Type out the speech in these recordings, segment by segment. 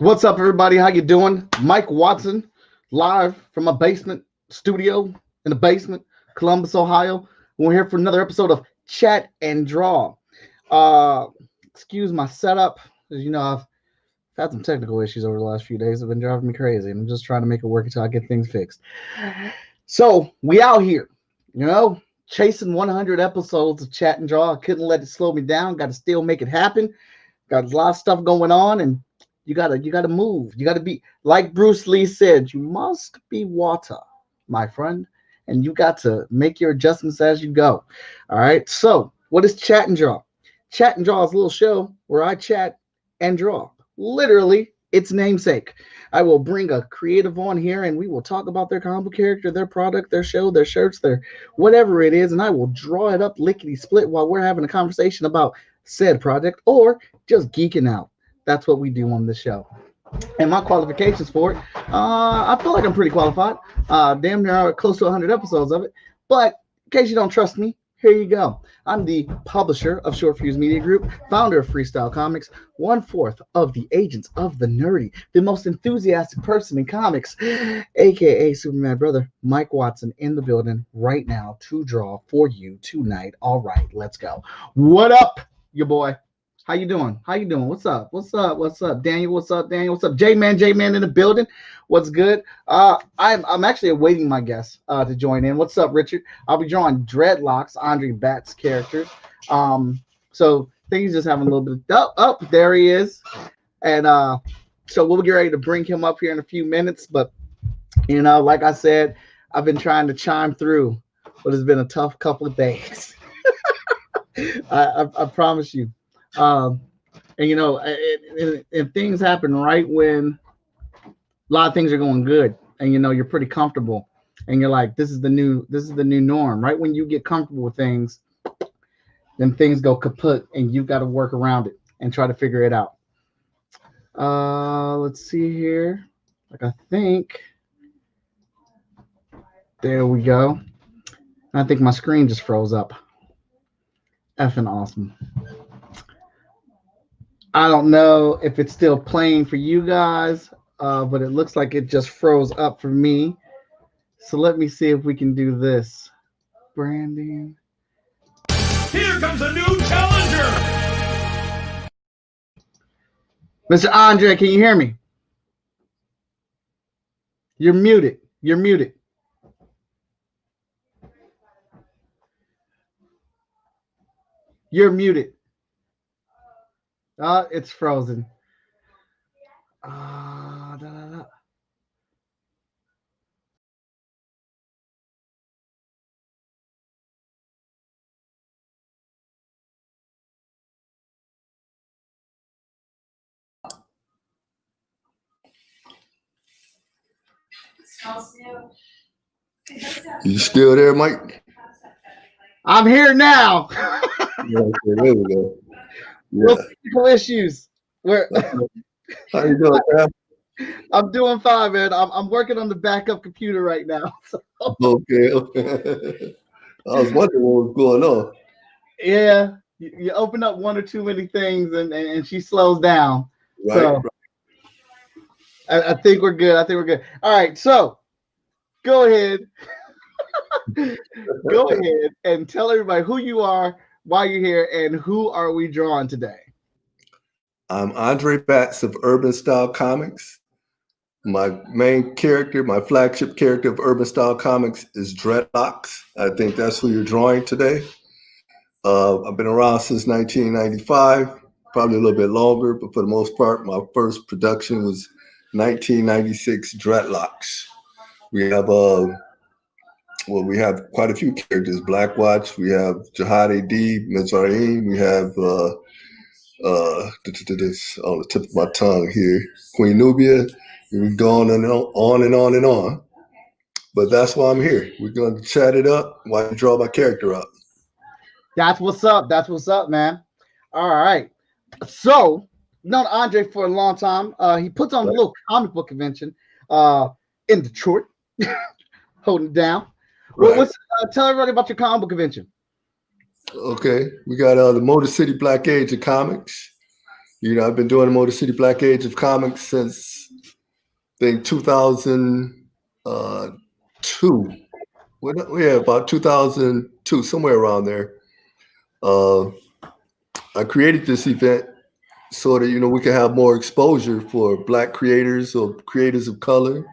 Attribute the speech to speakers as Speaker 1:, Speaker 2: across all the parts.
Speaker 1: What's up, everybody? How you doing? Mike Watson, live from a basement studio in the basement, Columbus, Ohio. We're here for another episode of Chat and Draw. Excuse my setup. As you know, I've had some technical issues over the last few days. Have been driving me crazy, and I'm just trying to make it work until I get things fixed. So we out here, chasing 100 episodes of Chat and Draw. I couldn't let it slow me down. Got to still make it happen. Got a lot of stuff going on, and you gotta move. You gotta be like Bruce Lee said. You must be water, my friend, and you got to make your adjustments as you go. All right. So, what is Chat and Draw? Chat and Draw is a little show where I chat and draw. Literally, its namesake. I will bring a creative on here, and we will talk about their comic book character, their product, their show, their shirts, their whatever it is, and I will draw it up lickety split while we're having a conversation about said project or just geeking out. That's what we do on this show. And my qualifications for it, I feel like I'm pretty qualified. Damn near close to 100 episodes of it. But in case you don't trust me, here you go. I'm the publisher of Short Fuse Media Group, founder of Freestyle Comics, 1/4 of the agents of the nerdy, the most enthusiastic person in comics, aka Superman brother Mike Watson, in the building right now to draw for you tonight. All right, let's go. What up, your boy? How you doing? What's up? Daniel, what's up, Daniel? What's up? J-Man in the building. What's good? I'm actually awaiting my guests to join in. What's up, Richard? I'll be drawing Dreadlocks, Andre Bat's characters. So things just having a little bit of, there he is. And so we'll get ready to bring him up here in a few minutes. But, like I said, I've been trying to chime through, but it's been a tough couple of days. I promise you. And if things happen right when a lot of things are going good, and you're pretty comfortable, and you're like, this is the new norm. Right when you get comfortable with things, then things go kaput, and you've got to work around it and try to figure it out. Let's see here. I think there we go. I think my screen just froze up. Effing awesome. I don't know if it's still playing for you guys, but it looks like it just froze up for me. So let me see if we can do this. Branding.
Speaker 2: Here comes a new challenger.
Speaker 1: Mr. Andre, can you hear me? You're muted. You're muted. You're muted. It's frozen.
Speaker 3: You still there, Mike?
Speaker 1: I'm here now.
Speaker 3: Yeah, okay, there we go.
Speaker 1: Yeah. Technical issues.
Speaker 3: How you doing, man?
Speaker 1: I'm doing fine, man. I'm working on the backup computer right now. So.
Speaker 3: Okay. I was wondering what was going on.
Speaker 1: Yeah, you open up one or too many things, and she slows down.
Speaker 3: Right.
Speaker 1: So
Speaker 3: right.
Speaker 1: I think we're good. All right, so go ahead. Go ahead and tell everybody who you are, why you're here, and who are we drawing today?
Speaker 3: I'm Andre Batts of Urban Style Comics. My main character, my flagship character of Urban Style Comics is Dreadlocks. I think that's who you're drawing today. I've been around since 1995, probably a little bit longer, but for the most part, my first production was 1996 Dreadlocks. We have quite a few characters. Black Watch, we have Jihadi D, Mizraim, we have this on the tip of my tongue here, Queen Nubia. We're going on and on and on. But that's why I'm here. We're going to chat it up while you draw my character up.
Speaker 1: That's what's up. That's what's up, man. All right. So, known Andre for a long time. He puts on a little comic book convention in Detroit, holding it down.
Speaker 3: Right.
Speaker 1: Tell everybody about your comic book convention.
Speaker 3: Okay. We got the Motor City Black Age of Comics. I've been doing the Motor City Black Age of Comics since I think 2002. Yeah, about 2002, somewhere around there. Uh, I created this event so that we can have more exposure for Black creators or creators of color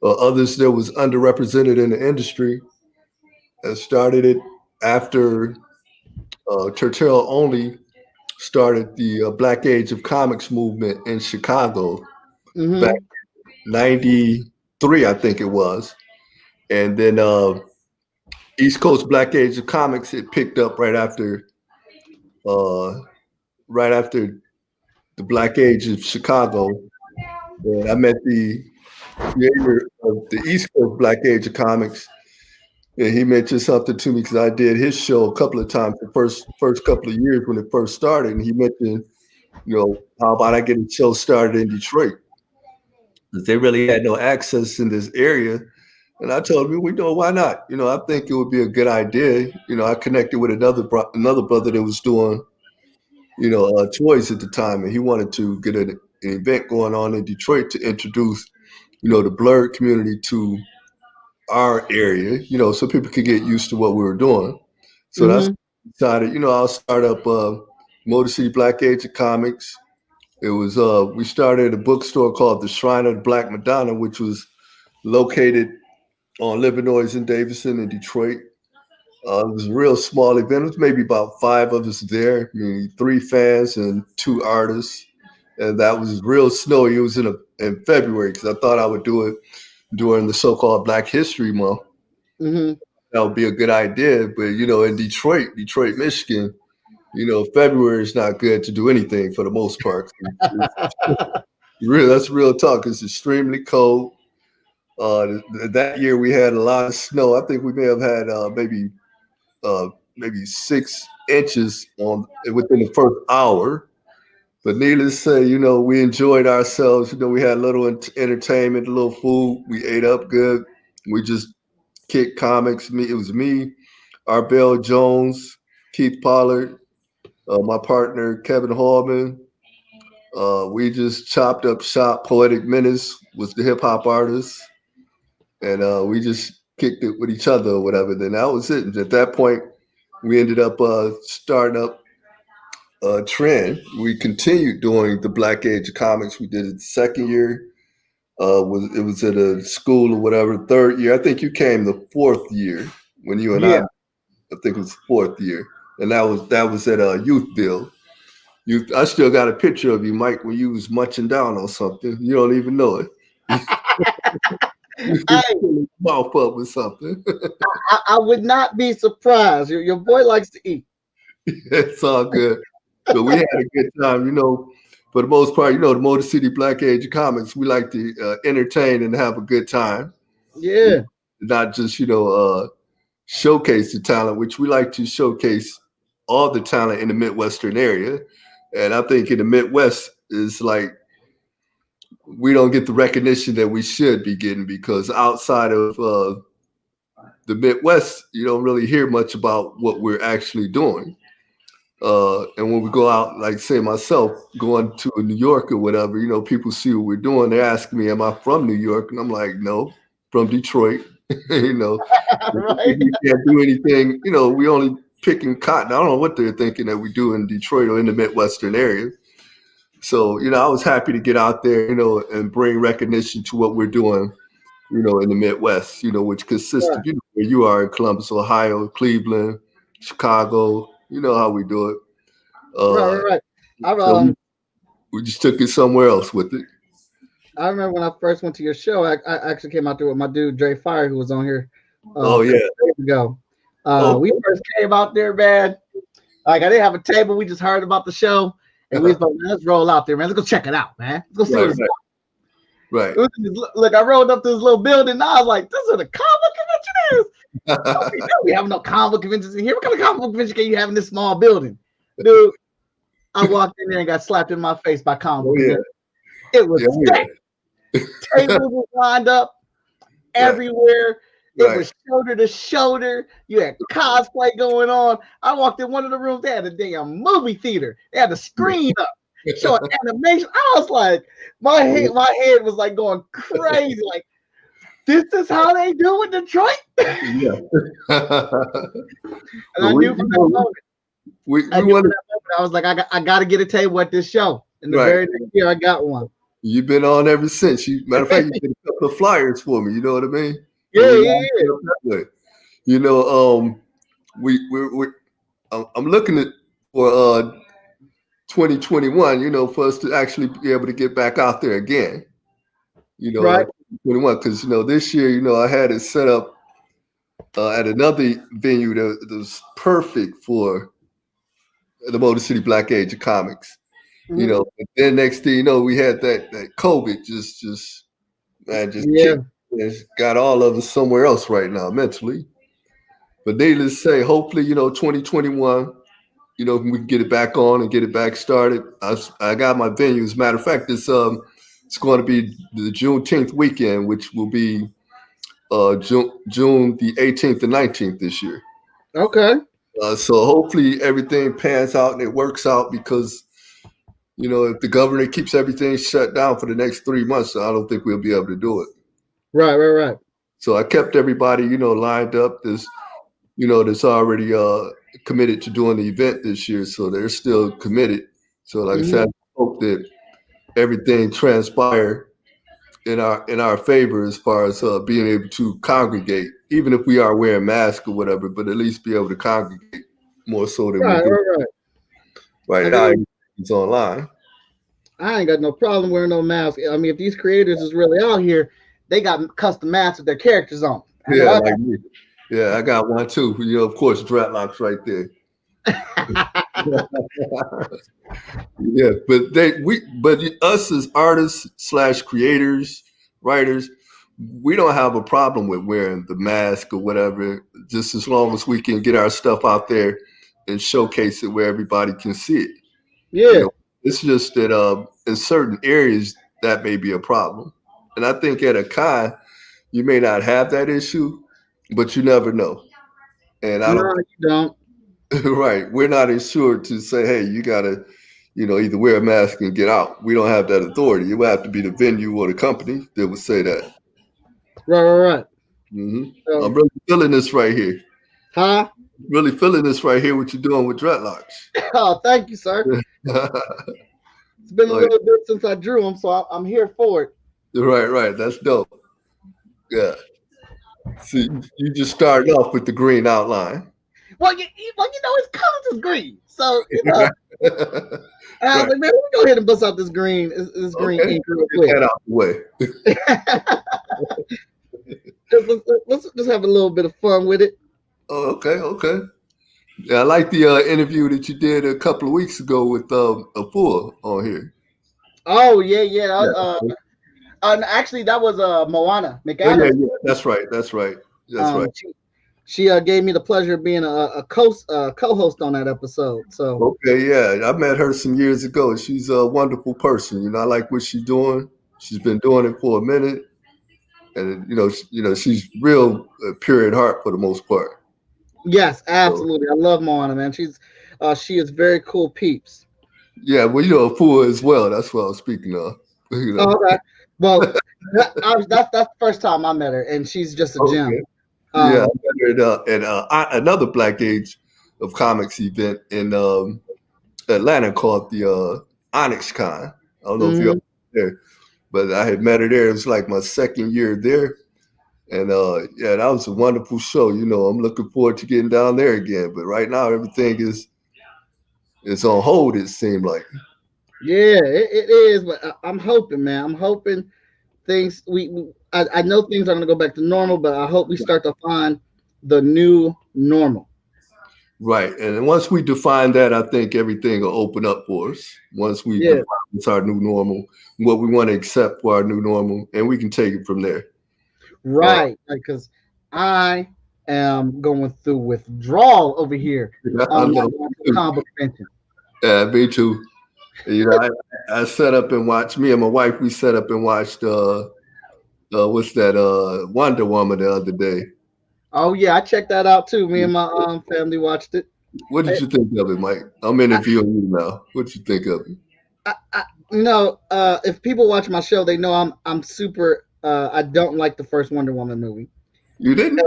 Speaker 3: or others that was underrepresented in the industry. I started it after Tertel Only started the Black Age of Comics movement in Chicago back
Speaker 1: Mm-hmm.
Speaker 3: in '93, I think it was. And then East Coast Black Age of Comics, it picked up uh, right after the Black Age of Chicago. And I met the creator of the East Coast Black Age of Comics. And he mentioned something to me because I did his show a couple of times the first couple of years when it first started. And he mentioned, how about I get a show started in Detroit? Because they really had no access in this area. And I told him, why not? I think it would be a good idea. I connected with another brother that was doing, toys at the time, and he wanted to get an event going on in Detroit to introduce, the blurred community to our area, so people could get used to what we were doing. So that's
Speaker 1: Mm-hmm.
Speaker 3: decided, I'll start up Motor City Black Age of Comics. It was we started a bookstore called the Shrine of the Black Madonna, which was located on Livernois and Davidson in Detroit. It was a real small event. It was maybe about 5 of us there, meaning 3 fans and 2 artists. And that was real snowy. It was in February because I thought I would do it during the so-called Black History Month.
Speaker 1: Mm-hmm.
Speaker 3: That would be a good idea. But, in Detroit, Michigan, February is not good to do anything for the most part. That's real talk. It's extremely cold. That year we had a lot of snow. I think we may have had maybe 6 inches within the first hour. But needless to say, we enjoyed ourselves. We had a little entertainment, a little food. We ate up good. We just kicked comics. It was me, Arbell Jones, Keith Pollard, my partner Kevin Hallman. We just chopped up shop. Poetic Menace was the hip hop artist, and we just kicked it with each other or whatever. Then that was it. And at that point, we ended up starting up a trend. We continued doing the Black Age of Comics. We did it the second year. It was at a school or whatever. Third year, I think you came the 4th year when you and
Speaker 1: Yeah.
Speaker 3: I think it was the 4th year, and that was at Youthville. I still got a picture of you, Mike, when you was munching down on something. You don't even know it. You
Speaker 1: Hey,
Speaker 3: fill your mouth up with something.
Speaker 1: I would not be surprised. Your boy likes to eat.
Speaker 3: It's all good. So we had a good time, for the most part, the Motor City Black Age of Comics, we like to entertain and have a good time.
Speaker 1: Yeah.
Speaker 3: Not just, showcase the talent, which we like to showcase all the talent in the Midwestern area. And I think in the Midwest is like, we don't get the recognition that we should be getting because outside of the Midwest, you don't really hear much about what we're actually doing. And when we go out, like say myself, going to New York or whatever, people see what we're doing. They ask me, am I from New York? And I'm like, no, from Detroit.
Speaker 1: Right.
Speaker 3: We can't do anything, we only picking cotton. I don't know what they're thinking that we do in Detroit or in the Midwestern area. So, I was happy to get out there, and bring recognition to what we're doing, in the Midwest, which consists of,
Speaker 1: Right.
Speaker 3: where you are in Columbus, Ohio, Cleveland, Chicago, you know how we do it.
Speaker 1: Right.
Speaker 3: Uh,
Speaker 1: Right. I
Speaker 3: so we just took it somewhere else with it.
Speaker 1: I remember when I first went to your show. I actually came out there with my dude Dre Fire, who was on here
Speaker 3: Oh
Speaker 1: a
Speaker 3: yeah.
Speaker 1: couple days ago.
Speaker 3: Oh,
Speaker 1: We first came out there, man. Like I didn't have a table. We just heard about the show, and we was like, "Man, let's roll out there, man. Let's go check it out, man. Let's go see what it's about."
Speaker 3: right.
Speaker 1: Look, I rolled up to this little building, and I was like, "This is what a comic convention is." We have no comic conventions in here. What kind of comic convention can you have in this small building, dude? I walked in there and got slapped in my face by comic
Speaker 3: Oh
Speaker 1: book
Speaker 3: yeah.
Speaker 1: convention. It was stacked. Tables were lined up everywhere. It
Speaker 3: Right.
Speaker 1: was shoulder to shoulder. You had cosplay going on. I walked in one of the rooms. They had a damn movie theater. They had a screen up. showing animation. I was like, my head was like going crazy. Like, this is how they do in Detroit.
Speaker 3: Yeah.
Speaker 1: And I knew from that moment. I was like, I got to get a table at this show. And the very next year, I got one.
Speaker 3: You've been on ever since. Matter of fact, you did a couple of flyers for me. You know what I mean?
Speaker 1: Yeah.
Speaker 3: You know, I'm looking at for 2021. You know, for us to actually be able to get back out there again. You know,
Speaker 1: right.
Speaker 3: 2021, because you know this year, you know, I had it set up at another venue that was perfect for the Motor City Black Age of Comics.
Speaker 1: Mm-hmm.
Speaker 3: You know, and then next thing you know, we had that COVID just got all of us somewhere else right now mentally. But needless to say, hopefully, you know, 2021, you know, we can get it back on and get it back started. I got my venue. As a matter of fact, it's going to be the Juneteenth weekend, which will be June the 18th and 19th this year.
Speaker 1: Okay.
Speaker 3: So hopefully everything pans out and it works out, because, you know, if the governor keeps everything shut down for the next 3 months, I don't think we'll be able to do it.
Speaker 1: Right.
Speaker 3: So I kept everybody, you know, lined up. That's already committed to doing the event this year. So they're still committed. So like I said, I hope that everything transpire in our favor as far as being able to congregate, even if we are wearing masks or whatever, but at least be able to congregate more so than we do. Right now, it's online.
Speaker 1: I ain't got no problem wearing no mask. I mean, if these creators is really out here, they got custom masks with their characters on.
Speaker 3: Yeah, like me. Yeah, I got one too. You know, of course, Dreadlocks right there. Yeah, but us as artists / creators, writers, we don't have a problem with wearing the mask or whatever, just as long as we can get our stuff out there and showcase it where everybody can see it.
Speaker 1: Yeah.
Speaker 3: You know, it's just that in certain areas that may be a problem. And I think at a con, you may not have that issue, but you never know. And
Speaker 1: you don't.
Speaker 3: Right. We're not insured to say, hey, you got to, you know, either wear a mask and get out. We don't have that authority. It would have to be the venue or the company that would say that.
Speaker 1: Right.
Speaker 3: Mm-hmm. So, I'm really feeling this right here.
Speaker 1: Huh?
Speaker 3: Really feeling this right here, what you're doing with Dreadlocks.
Speaker 1: Oh, thank you, sir. It's been a little bit since I drew them, so I'm here for it.
Speaker 3: Right. That's dope. Yeah. See, you just started off with the green outline.
Speaker 1: Well, you know, his colors is green, so you know. I was like, man, let me go ahead and bust out this green ink real quick.
Speaker 3: Get that out the way.
Speaker 1: let's just have a little bit of fun with it.
Speaker 3: Oh, okay. Yeah, I like the interview that you did a couple of weeks ago with a fool on here.
Speaker 1: Oh yeah. Actually, that was Moana McAdams.
Speaker 3: Yeah. That's right.
Speaker 1: She gave me the pleasure of being a co-host on that episode. So
Speaker 3: okay, yeah, I met her some years ago. She's a wonderful person. You know, I like what she's doing. She's been doing it for a minute, and you know, she's real pure at heart for the most part.
Speaker 1: Yes, absolutely. I love Moana, man. She is very cool peeps.
Speaker 3: Yeah, well, you know, a fool as well. That's what I was speaking of. You know.
Speaker 1: Oh, okay. Well, that's the first time I met her, and she's just a gem.
Speaker 3: Yeah, I met her at another Black Age of Comics event in Atlanta called the Onyx Con. I don't know if you're there, but I had met her there. It was like my second year there. And yeah, that was a wonderful show. You know, I'm looking forward to getting down there again. But right now, everything is on hold, it seemed like.
Speaker 1: Yeah, it is. But I'm hoping, man. I'm hoping things I know things are going to go back to normal, but I hope we start to find the new normal.
Speaker 3: Right. And once we define that, I think everything will open up for us. Once we define what's our new normal, what we want to accept for our new normal, and we can take it from there.
Speaker 1: Right. Because I am going through withdrawal over here on the comic convention.
Speaker 3: Yeah, me too. You know, I set up and watched, me and my wife, we set up and watched what's that Wonder Woman the other day.
Speaker 1: Oh yeah, I checked that out too. Me and my family watched it.
Speaker 3: What did you think of it, Mike? I'm interviewing you now. What did you think of it?
Speaker 1: If people watch my show, they know I'm super. I don't like the first Wonder Woman movie.
Speaker 3: You didn't?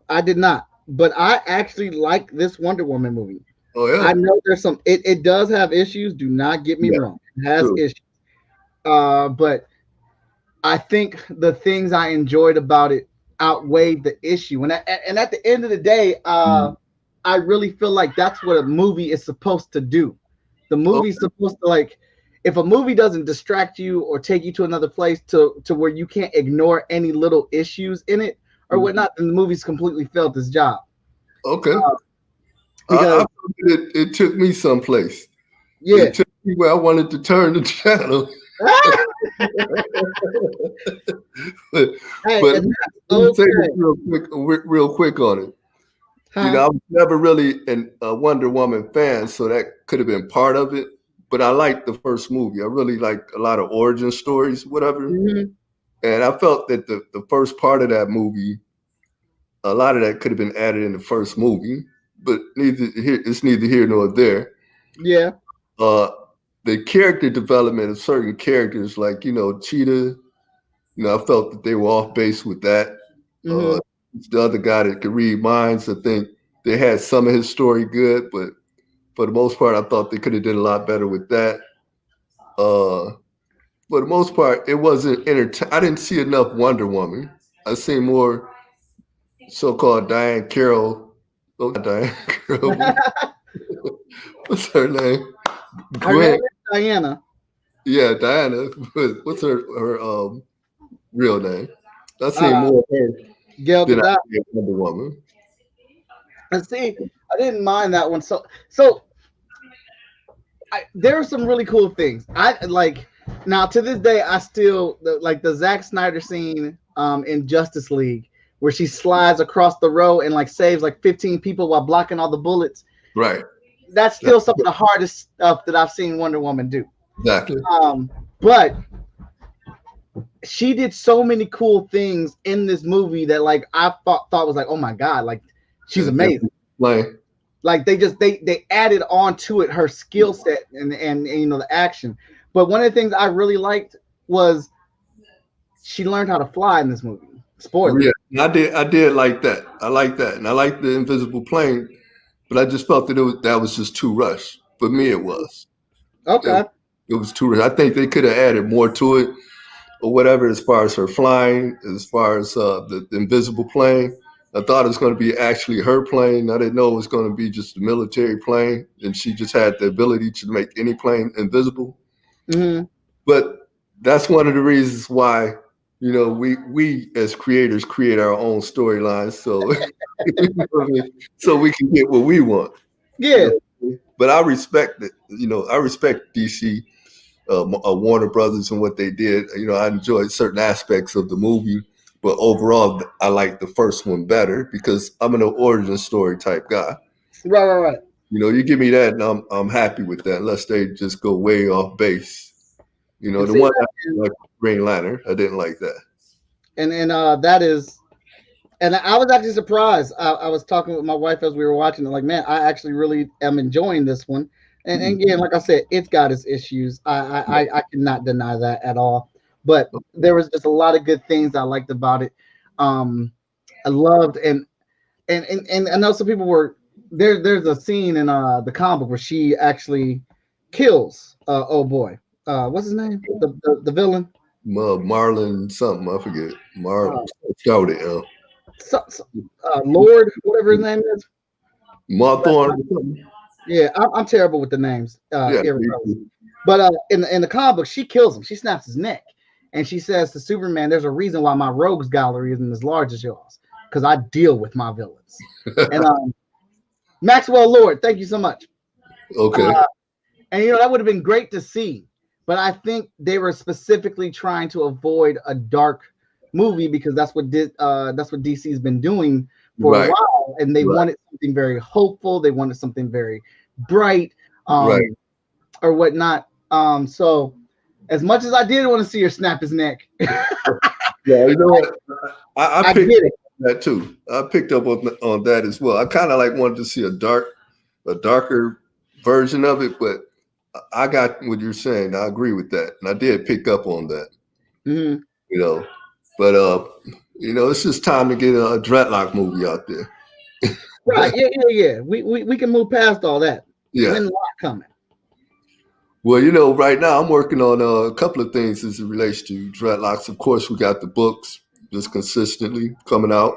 Speaker 1: I did not, but I actually like this Wonder Woman movie.
Speaker 3: Oh yeah.
Speaker 1: I know there's some. It does have issues. Do not get me
Speaker 3: Yeah,
Speaker 1: wrong. It has
Speaker 3: true.
Speaker 1: issues. But I think the things I enjoyed about it outweighed the issue. And at the end of the day, I really feel like that's what a movie is supposed to do. The movie's supposed to, like, if a movie doesn't distract you or take you to another place to where you can't ignore any little issues in it or whatnot, then the movie's completely failed its job.
Speaker 3: Okay.
Speaker 1: Because
Speaker 3: It took me someplace.
Speaker 1: yeah.
Speaker 3: It took me where I wanted to turn the channel. but
Speaker 1: Hey,
Speaker 3: but
Speaker 1: and
Speaker 3: let me say
Speaker 1: okay.
Speaker 3: this real quick on it.
Speaker 1: Huh?
Speaker 3: You know, I was never really a Wonder Woman fan, so that could have been part of it. But I liked the first movie. I really liked a lot of origin stories, whatever.
Speaker 1: Mhm.
Speaker 3: And I felt that the first part of that movie, a lot of that could have been added in the first movie. But it's neither here nor there.
Speaker 1: Yeah.
Speaker 3: The character development of certain characters, like, Cheetah, I felt that they were off base with that.
Speaker 1: Mhm.
Speaker 3: The other guy that could read minds, I think they had some of his story good, but for the most part, I thought they could have done a lot better with that. For the most part, it wasn't I didn't see enough Wonder Woman. I seen more so-called Diane Carroll. Oh, not Diane Carroll. What's her name?
Speaker 1: Her name is Diana.
Speaker 3: Yeah, Diana. What's her real name? I seen more of her
Speaker 1: Gal
Speaker 3: than I
Speaker 1: Gadot.
Speaker 3: did Wonder Woman.
Speaker 1: And see, I didn't mind that one. So there are some really cool things. I like now to this day. I still like the Zack Snyder scene in Justice League where she slides across the row and like saves like 15 people while blocking all the bullets.
Speaker 3: Right.
Speaker 1: That's still some of the hardest stuff that I've seen Wonder Woman do.
Speaker 3: Exactly.
Speaker 1: But she did so many cool things in this movie that like I thought was like, oh my god, like she's amazing. Like they added on to it her skill set and the action. But one of the things I really liked was she learned how to fly in this movie. Spoiler.
Speaker 3: Yeah, I did like that. I like that, and I like the invisible plane. But I just felt that that was just too rushed. For me, it was.
Speaker 1: Okay.
Speaker 3: It was too rushed. I think they could have added more to it, or whatever, as far as her flying, as far as the invisible plane. I thought it was going to be actually her plane. I didn't know it was going to be just a military plane, and she just had the ability to make any plane invisible.
Speaker 1: Mm-hmm.
Speaker 3: But that's one of the reasons why, we as creators create our own storylines, so we can get what we want.
Speaker 1: Yeah.
Speaker 3: But I respect it. I respect DC, Warner Brothers, and what they did. I enjoyed certain aspects of the movie. But overall, I like the first one better because I'm an origin story type guy.
Speaker 1: Right.
Speaker 3: You give me that, and I'm happy with that. Unless they just go way off base. The one like Green Lantern, I didn't like that.
Speaker 1: And that is, and I was actually surprised. I was talking with my wife as we were watching it. Like, man, I actually really am enjoying this one. And again, like I said, it's got its issues. I cannot deny that at all. But there was just a lot of good things I liked about it. I loved and I know some people were there. There's a scene in the comic book where she actually kills oh boy, what's his name? The villain.
Speaker 3: Marlon something, I forget. Scouted,
Speaker 1: Lord, whatever his name is.
Speaker 3: Marthorn.
Speaker 1: Yeah, I'm terrible with the names.
Speaker 3: Yeah,
Speaker 1: but in the comic book, she kills him. She snaps his neck, and she says to Superman, "There's a reason why my rogues gallery isn't as large as yours, because I deal with my villains." And Maxwell Lord, thank you so much.
Speaker 3: Okay.
Speaker 1: And that would have been great to see, but I think they were specifically trying to avoid a dark movie because that's what DC's been doing for a while, and they wanted something very hopeful. They wanted something very bright, or whatnot. So as much as I did want to see her snap his neck,
Speaker 3: yeah, you know what? I picked up on that too. I picked up on that as well. I kind of wanted to see a darker version of it, but I got what you're saying. I agree with that, and I did pick up on that.
Speaker 1: Mm-hmm.
Speaker 3: You know, but it's just time to get a dreadlock movie out there.
Speaker 1: Right. Yeah. We can move past all that.
Speaker 3: Yeah.
Speaker 1: When a lot coming.
Speaker 3: Well, right now I'm working on a couple of things as it relates to dreadlocks. Of course, we got the books just consistently coming out.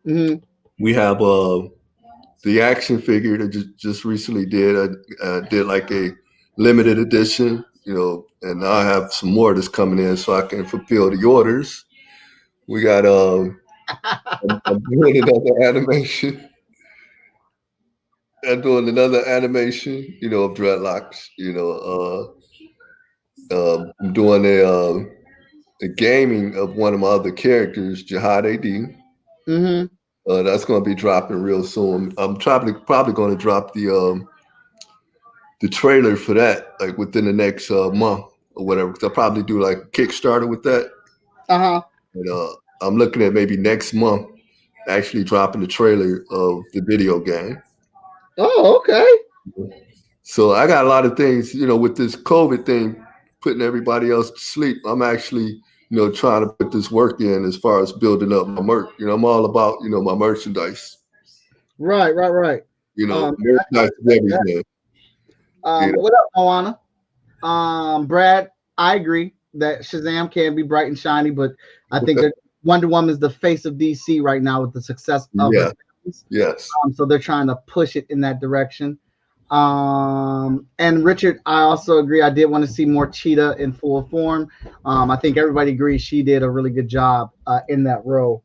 Speaker 1: Mm-hmm.
Speaker 3: We have the action figure that just recently did. I did like a limited edition, and now I have some more that's coming in so I can fulfill the orders. We got I'm doing another animation. I'm doing another animation, of dreadlocks. I'm doing a gaming of one of my other characters, Jihad AD.
Speaker 1: Mm-hmm.
Speaker 3: That's going to be dropping real soon. I'm probably going to drop the trailer for that like within the next month or whatever. Because I'll probably do like a Kickstarter with that.
Speaker 1: Uh-huh.
Speaker 3: And I'm looking at maybe next month actually dropping the trailer of the video game.
Speaker 1: Oh, okay.
Speaker 3: So I got a lot of things, with this COVID thing, putting everybody else to sleep. I'm actually, trying to put this work in as far as building up my merch. I'm all about, my merchandise.
Speaker 1: Right.
Speaker 3: Merchandise is everything.
Speaker 1: What up, Moana? Brad, I agree that Shazam can be bright and shiny, but I think that Wonder Woman is the face of DC right now with the success of her films.
Speaker 3: Yes.
Speaker 1: So they're trying to push it in that direction. And Richard, I also agree. I did want to see more Cheetah in full form. I think everybody agrees she did a really good job in that role.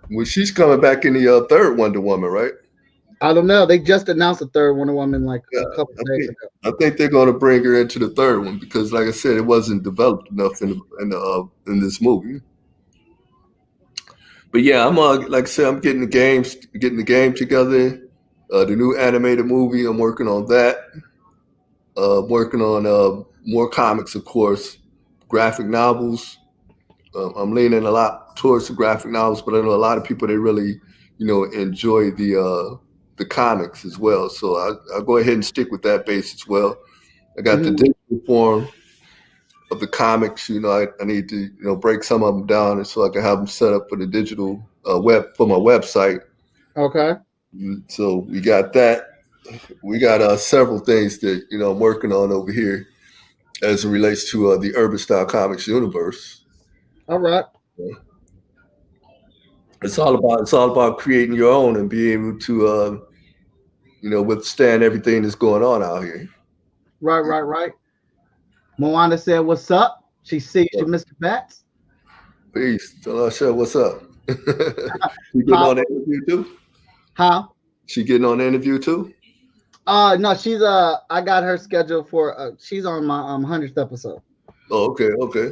Speaker 3: Well, she's coming back in the third Wonder Woman, right?
Speaker 1: I don't know. They just announced the third Wonder Woman like a couple of days ago.
Speaker 3: I think they're going to bring her into the third one because, like I said, it wasn't developed enough in this movie. But yeah, I'm like I said, I'm getting the game together. The new animated movie, I'm working on that. Working on more comics, of course, graphic novels. I'm leaning a lot towards the graphic novels, but I know a lot of people they really, enjoy the comics as well. So I'll go ahead and stick with that base as well. I got the digital form of the comics. I need to break some of them down and so I can have them set up for the digital for my website.
Speaker 1: Okay.
Speaker 3: So we got that. We got several things that I'm working on over here as it relates to the Urban Style Comics universe.
Speaker 1: All right.
Speaker 3: It's all about creating your own and being able to withstand everything that's going on out here.
Speaker 1: Right. Moana said, "What's up?" She sees you, Mr. Bats.
Speaker 3: Peace. Tell her what's up. She getting on the interview too?
Speaker 1: Huh?
Speaker 3: She getting on the interview too?
Speaker 1: No, she's I got her scheduled for she's on my 100th episode.
Speaker 3: Oh, okay,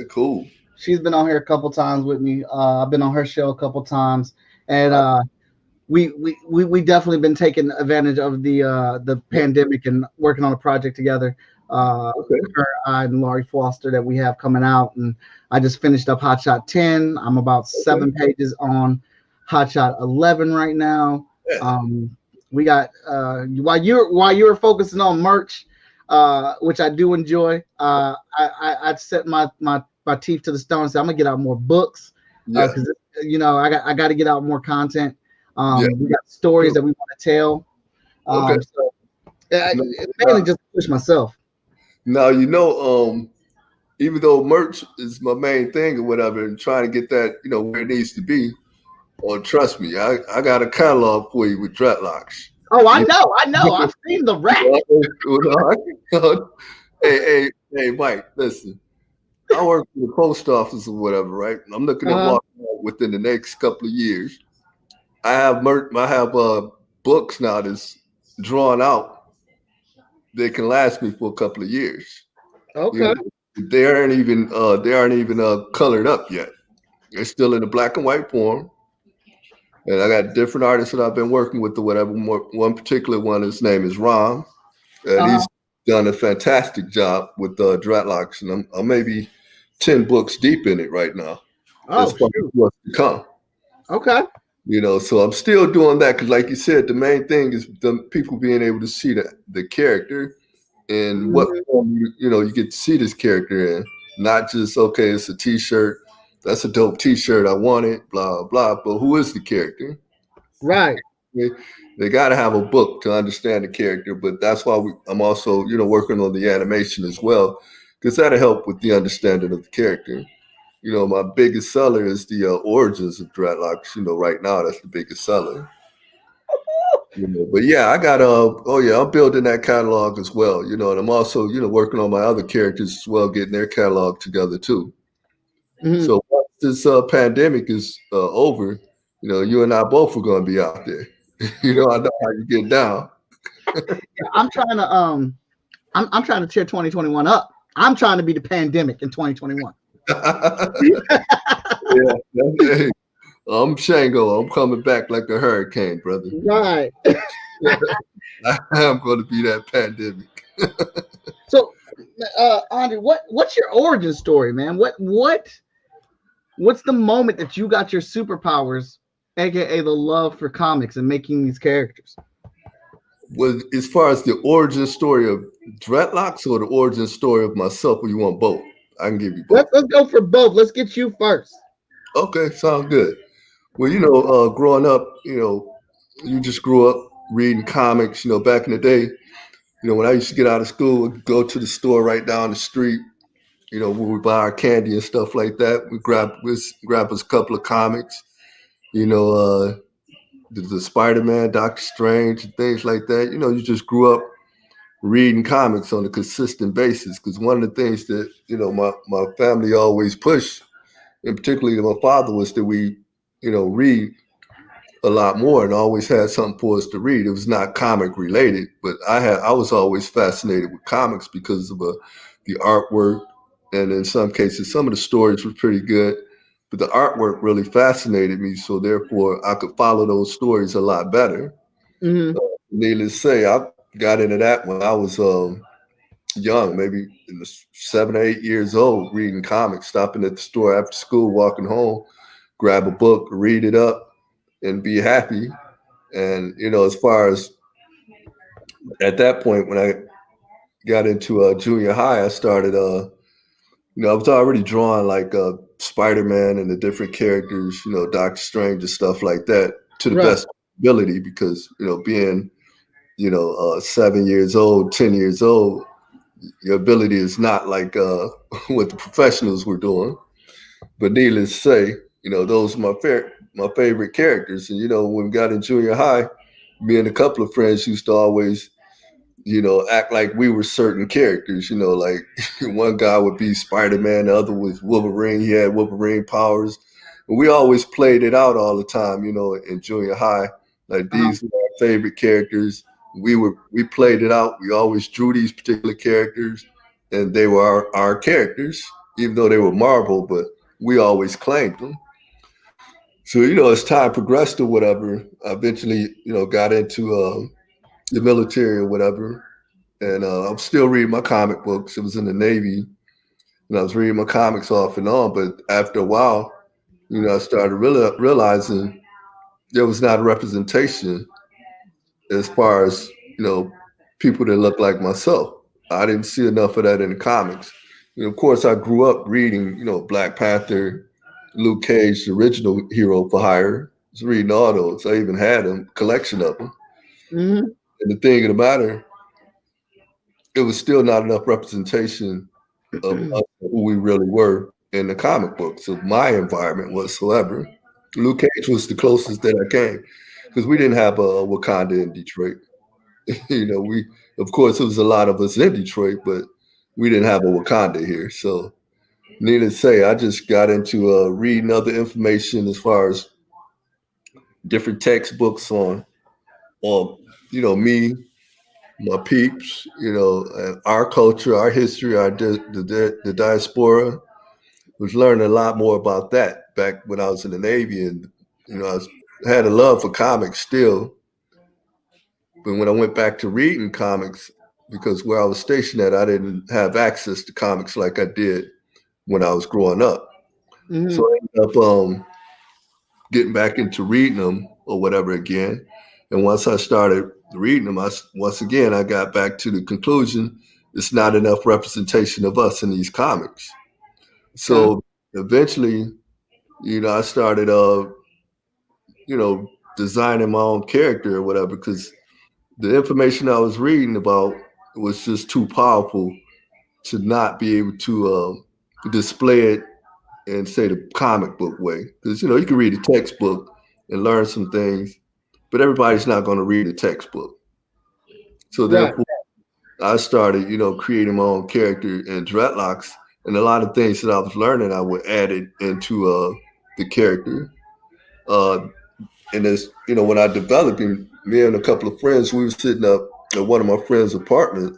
Speaker 3: cool.
Speaker 1: She's been on here a couple times with me. I've been on her show a couple times, and we definitely been taking advantage of the pandemic and working on a project together. Her, I, and Laurie Foster that we have coming out, and I just finished up Hot Shot 10. I'm about 7 pages on Hot Shot 11 right now. We got while you were focusing on merch, which I do enjoy. I set my teeth to the stone and said I'm gonna get out more books because I got to get out more content. We got stories that we want to tell. So it's mainly just push myself.
Speaker 3: Now even though merch is my main thing or whatever, and trying to get that where it needs to be. Oh, trust me, I got a catalog for you with dreadlocks.
Speaker 1: Oh, I know. I've seen the rack.
Speaker 3: Hey, Mike, listen. I work for the post office or whatever, right? I'm looking at walking out within the next couple of years. I have books now that's drawn out. They can last me for a couple of years.
Speaker 1: Okay.
Speaker 3: They aren't even colored up yet. They're still in the black and white form. And I got different artists that I've been working with or whatever. One particular one, his name is Rom. And he's done a fantastic job with dreadlocks. And I'm maybe 10 books deep in it right now.
Speaker 1: Oh,
Speaker 3: as what's to come.
Speaker 1: Okay.
Speaker 3: So I'm still doing that because like you said, the main thing is the people being able to see the character and what
Speaker 1: Mhm.
Speaker 3: form you get to see this character in. Not just, okay, it's a T-shirt. That's a dope T-shirt. I want it. Blah blah. But who is the character?
Speaker 1: Right.
Speaker 3: They got to have a book to understand the character. But that's why I'm also working on the animation as well, because that'll help with the understanding of the character. My biggest seller is the origins of dreadlocks. Right now that's the biggest seller. But yeah, I got I'm building that catalog as well. And I'm also working on my other characters as well, getting their catalog together too.
Speaker 1: Mhm.
Speaker 3: So once this pandemic is over, you and I both are going to be out there. I know how you get down.
Speaker 1: Yeah, I'm trying to tear 2021 up. I'm trying to be the pandemic in 2021.
Speaker 3: Yeah, hey, I'm Shango. I'm coming back like a hurricane, brother.
Speaker 1: Right.
Speaker 3: I am going to be that pandemic.
Speaker 1: So, Andre, what's your origin story, man? What's the moment that you got your superpowers, aka the love for comics and making these characters?
Speaker 3: Well, as far as the origin story of dreadlocks or the origin story of myself, or you want both? I can give you both.
Speaker 1: Let's go for both. Let's get you first.
Speaker 3: Okay, sounds good. Well, growing up, you just grew up reading comics. Back in the day, when I used to get out of school, we'd go to the store right down the street. Where we buy our candy and stuff like that. We grab us a couple of comics. The Spider-Man, Doctor Strange, and things like that. You just grew up reading comics on a consistent basis, because one of the things that my family always pushed, and particularly my father, was that we read a lot more and always had something for us to read. It was not comic related, but I was always fascinated with comics because of the artwork, and in some cases some of the stories were pretty good, but the artwork really fascinated me, so therefore I could follow those stories a lot better.
Speaker 1: Mm-hmm.
Speaker 3: Needless to say, I got into that when I was young, maybe in the 7 or 8 years old, reading comics, stopping at the store after school, walking home, grab a book, read it up, and be happy. And as far as at that point, when I got into junior high, I started. I was already drawing like Spider-Man and the different characters, Doctor Strange and stuff like that, to the
Speaker 1: Right.
Speaker 3: best ability, because being 7 years old, 10 years old, your ability is not like what the professionals were doing. But needless to say, those are my favorite characters. And when we got in junior high, me and a couple of friends used to always, act like we were certain characters. Like one guy would be Spider-Man, the other was Wolverine. He had Wolverine powers. And we always played it out all the time, in junior high. Like these were our favorite characters. We played it out. We always drew these particular characters, and they were our characters, even though they were Marvel, but we always claimed them. So, as time progressed or whatever, I eventually, got into the military or whatever. And I'm still reading my comic books. It was in the Navy, and I was reading my comics off and on. But after a while, I started realizing there was not a representation as far as, people that look like myself. I didn't see enough of that in the comics. Of course, I grew up reading, Black Panther, Luke Cage, the original Hero for Hire. I was reading all those. I even had a collection of them.
Speaker 1: Mm-hmm.
Speaker 3: And the thing of the matter, it was still not enough representation of us, who we really were in the comic books of my environment whatsoever. Luke Cage was the closest that I came, because we didn't have a Wakanda in Detroit. We, of course, it was a lot of us in Detroit, but we didn't have a Wakanda here. So, needless to say, I just got into reading other information as far as different textbooks on me, my peeps, and our culture, our history, the diaspora. Was learning a lot more about that back when I was in the Navy, and had a love for comics still. But when I went back to reading comics, because where I was stationed at, I didn't have access to comics like I did when I was growing up.
Speaker 1: Mm-hmm.
Speaker 3: So I ended up getting back into reading them or whatever again. And once I started reading them, once again I got back to the conclusion it's not enough representation of us in these comics.
Speaker 1: Okay.
Speaker 3: So eventually, I started, designing my own character or whatever, because the information I was reading about was just too powerful to not be able to display it in, say, the comic book way. Because, you can read a textbook and learn some things, but everybody's not going to read a textbook. So
Speaker 1: Right.
Speaker 3: therefore, I started, creating my own character in dreadlocks, and a lot of things that I was learning, I would add it into the character. Uh, and as when I developed him, me and a couple of friends, we were sitting up at one of my friends' apartment,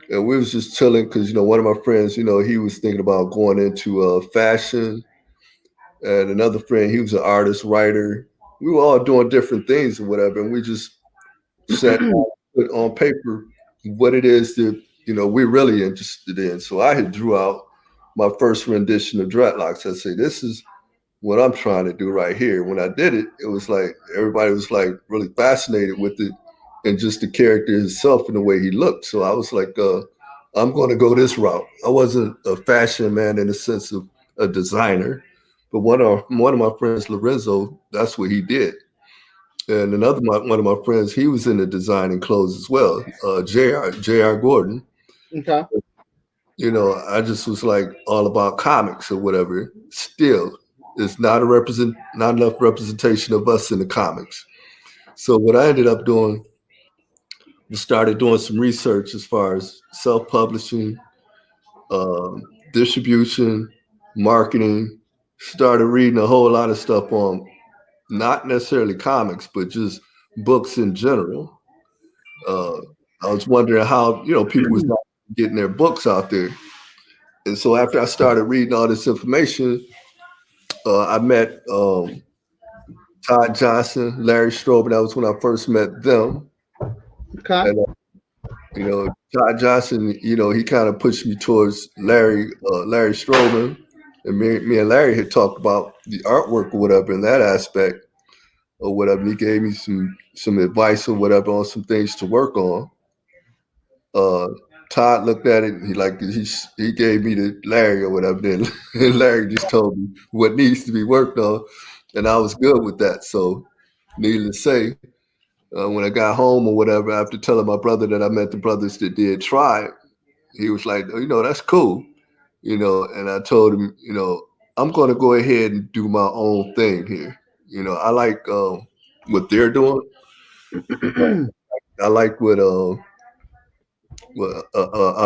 Speaker 3: and we was just chilling because one of my friends, he was thinking about going into fashion, and another friend, he was an artist, writer. We were all doing different things or whatever, and we just sat down, put on paper what it is that we're really interested in. So I had drew out my first rendition of dreadlocks. I say, this is what I'm trying to do right here. When I did it, it was like everybody was like really fascinated with it and just the character himself and the way he looked. So I was like, I'm going to go this route. I wasn't a fashion man in the sense of a designer, but one of my friends, Lorenzo, that's what he did. And one of my friends, he was into designing clothes as well. Jr. Gordon.
Speaker 1: Okay.
Speaker 3: I just was like all about comics or whatever. Still, it's not enough representation of us in the comics. So what I ended up doing was started doing some research as far as self-publishing, distribution, marketing. Started reading a whole lot of stuff on not necessarily comics, but just books in general. Uh, I was wondering how people was not getting their books out there, and so after I started reading all this information, I met Todd Johnson, Larry Strobel. That was when I first met them.
Speaker 1: Okay.
Speaker 3: And Todd Johnson, he kind of pushed me towards Larry Strobel, and me and Larry had talked about the artwork or whatever in that aspect or whatever. And he gave me some advice or whatever on some things to work on. Uh, Todd looked at it and he gave me the Larry or whatever. Then and Larry just told me what needs to be worked on, and I was good with that. So, needless to say, when I got home or whatever, after telling my brother that I met the brothers that did Tribe, he was like, oh, that's cool, And I told him, I'm going to go ahead and do my own thing here. I like what they're doing. I like what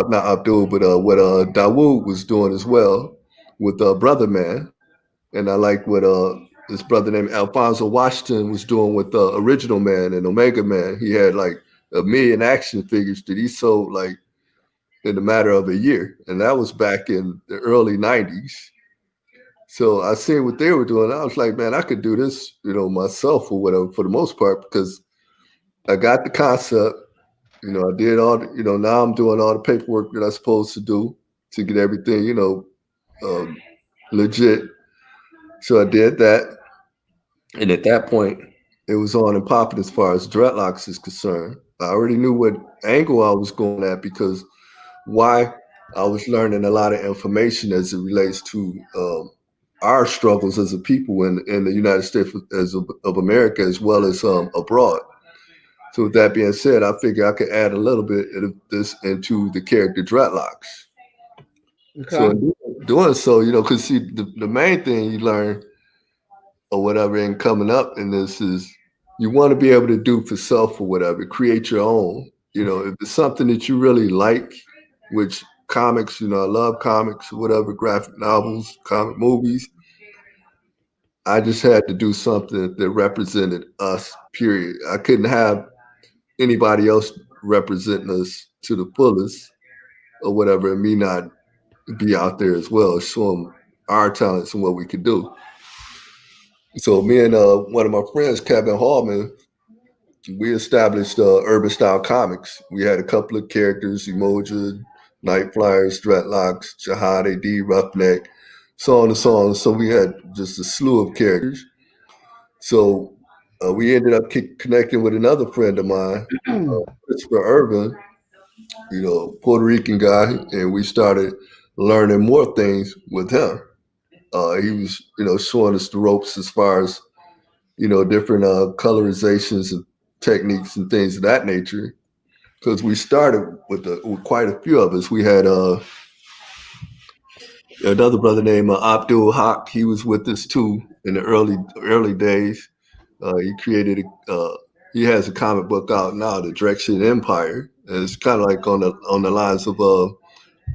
Speaker 3: not Abdul, but what Dawood was doing as well with Brother Man, and I like what this brother named Alfonso Washington was doing with Original Man and Omega Man. He had like 1 million action figures that he sold like in a matter of a year, and that was back in the early '90s. So I seen what they were doing. I was like, man, I could do this, myself or whatever for the most part because I got the concept. I did all now I'm doing all the paperwork that I'm supposed to do to get everything, um, legit. So I did that. And at that point, it was on and popping as far as dreadlocks is concerned. I already knew what angle I was going at because why I was learning a lot of information as it relates to our struggles as a people in the United States of America as well as abroad. So with that being said, I figure I could add a little bit of this into the character dreadlocks. So
Speaker 1: Okay.
Speaker 3: in doing so, because see, the main thing you learn or whatever in coming up in this is you want to be able to do for self or whatever, create your own. If it's something that you really like, which comics, I love comics, whatever, graphic novels, comic movies. I just had to do something that represented us, period. I couldn't have anybody else representing us to the fullest or whatever, and me not be out there as well, show them our talents and what we could do. So me and one of my friends, Kevin Hallman, we established Urban Style Comics. We had a couple of characters, Emoja, Night Flyers, Dreadlocks, Jihad AD, Roughneck, so on and so on. So we had just a slew of characters. So we ended up connecting with another friend of mine, Christopher Irvin, Puerto Rican guy, and we started learning more things with him. He was, showing us the ropes as far as, different colorizations and techniques and things of that nature. Because we started with quite a few of us. We had another brother named Abdul Haq. He was with us too in the early days. He created he has a comic book out now, The Drexian Empire. And it's kind of like on the lines of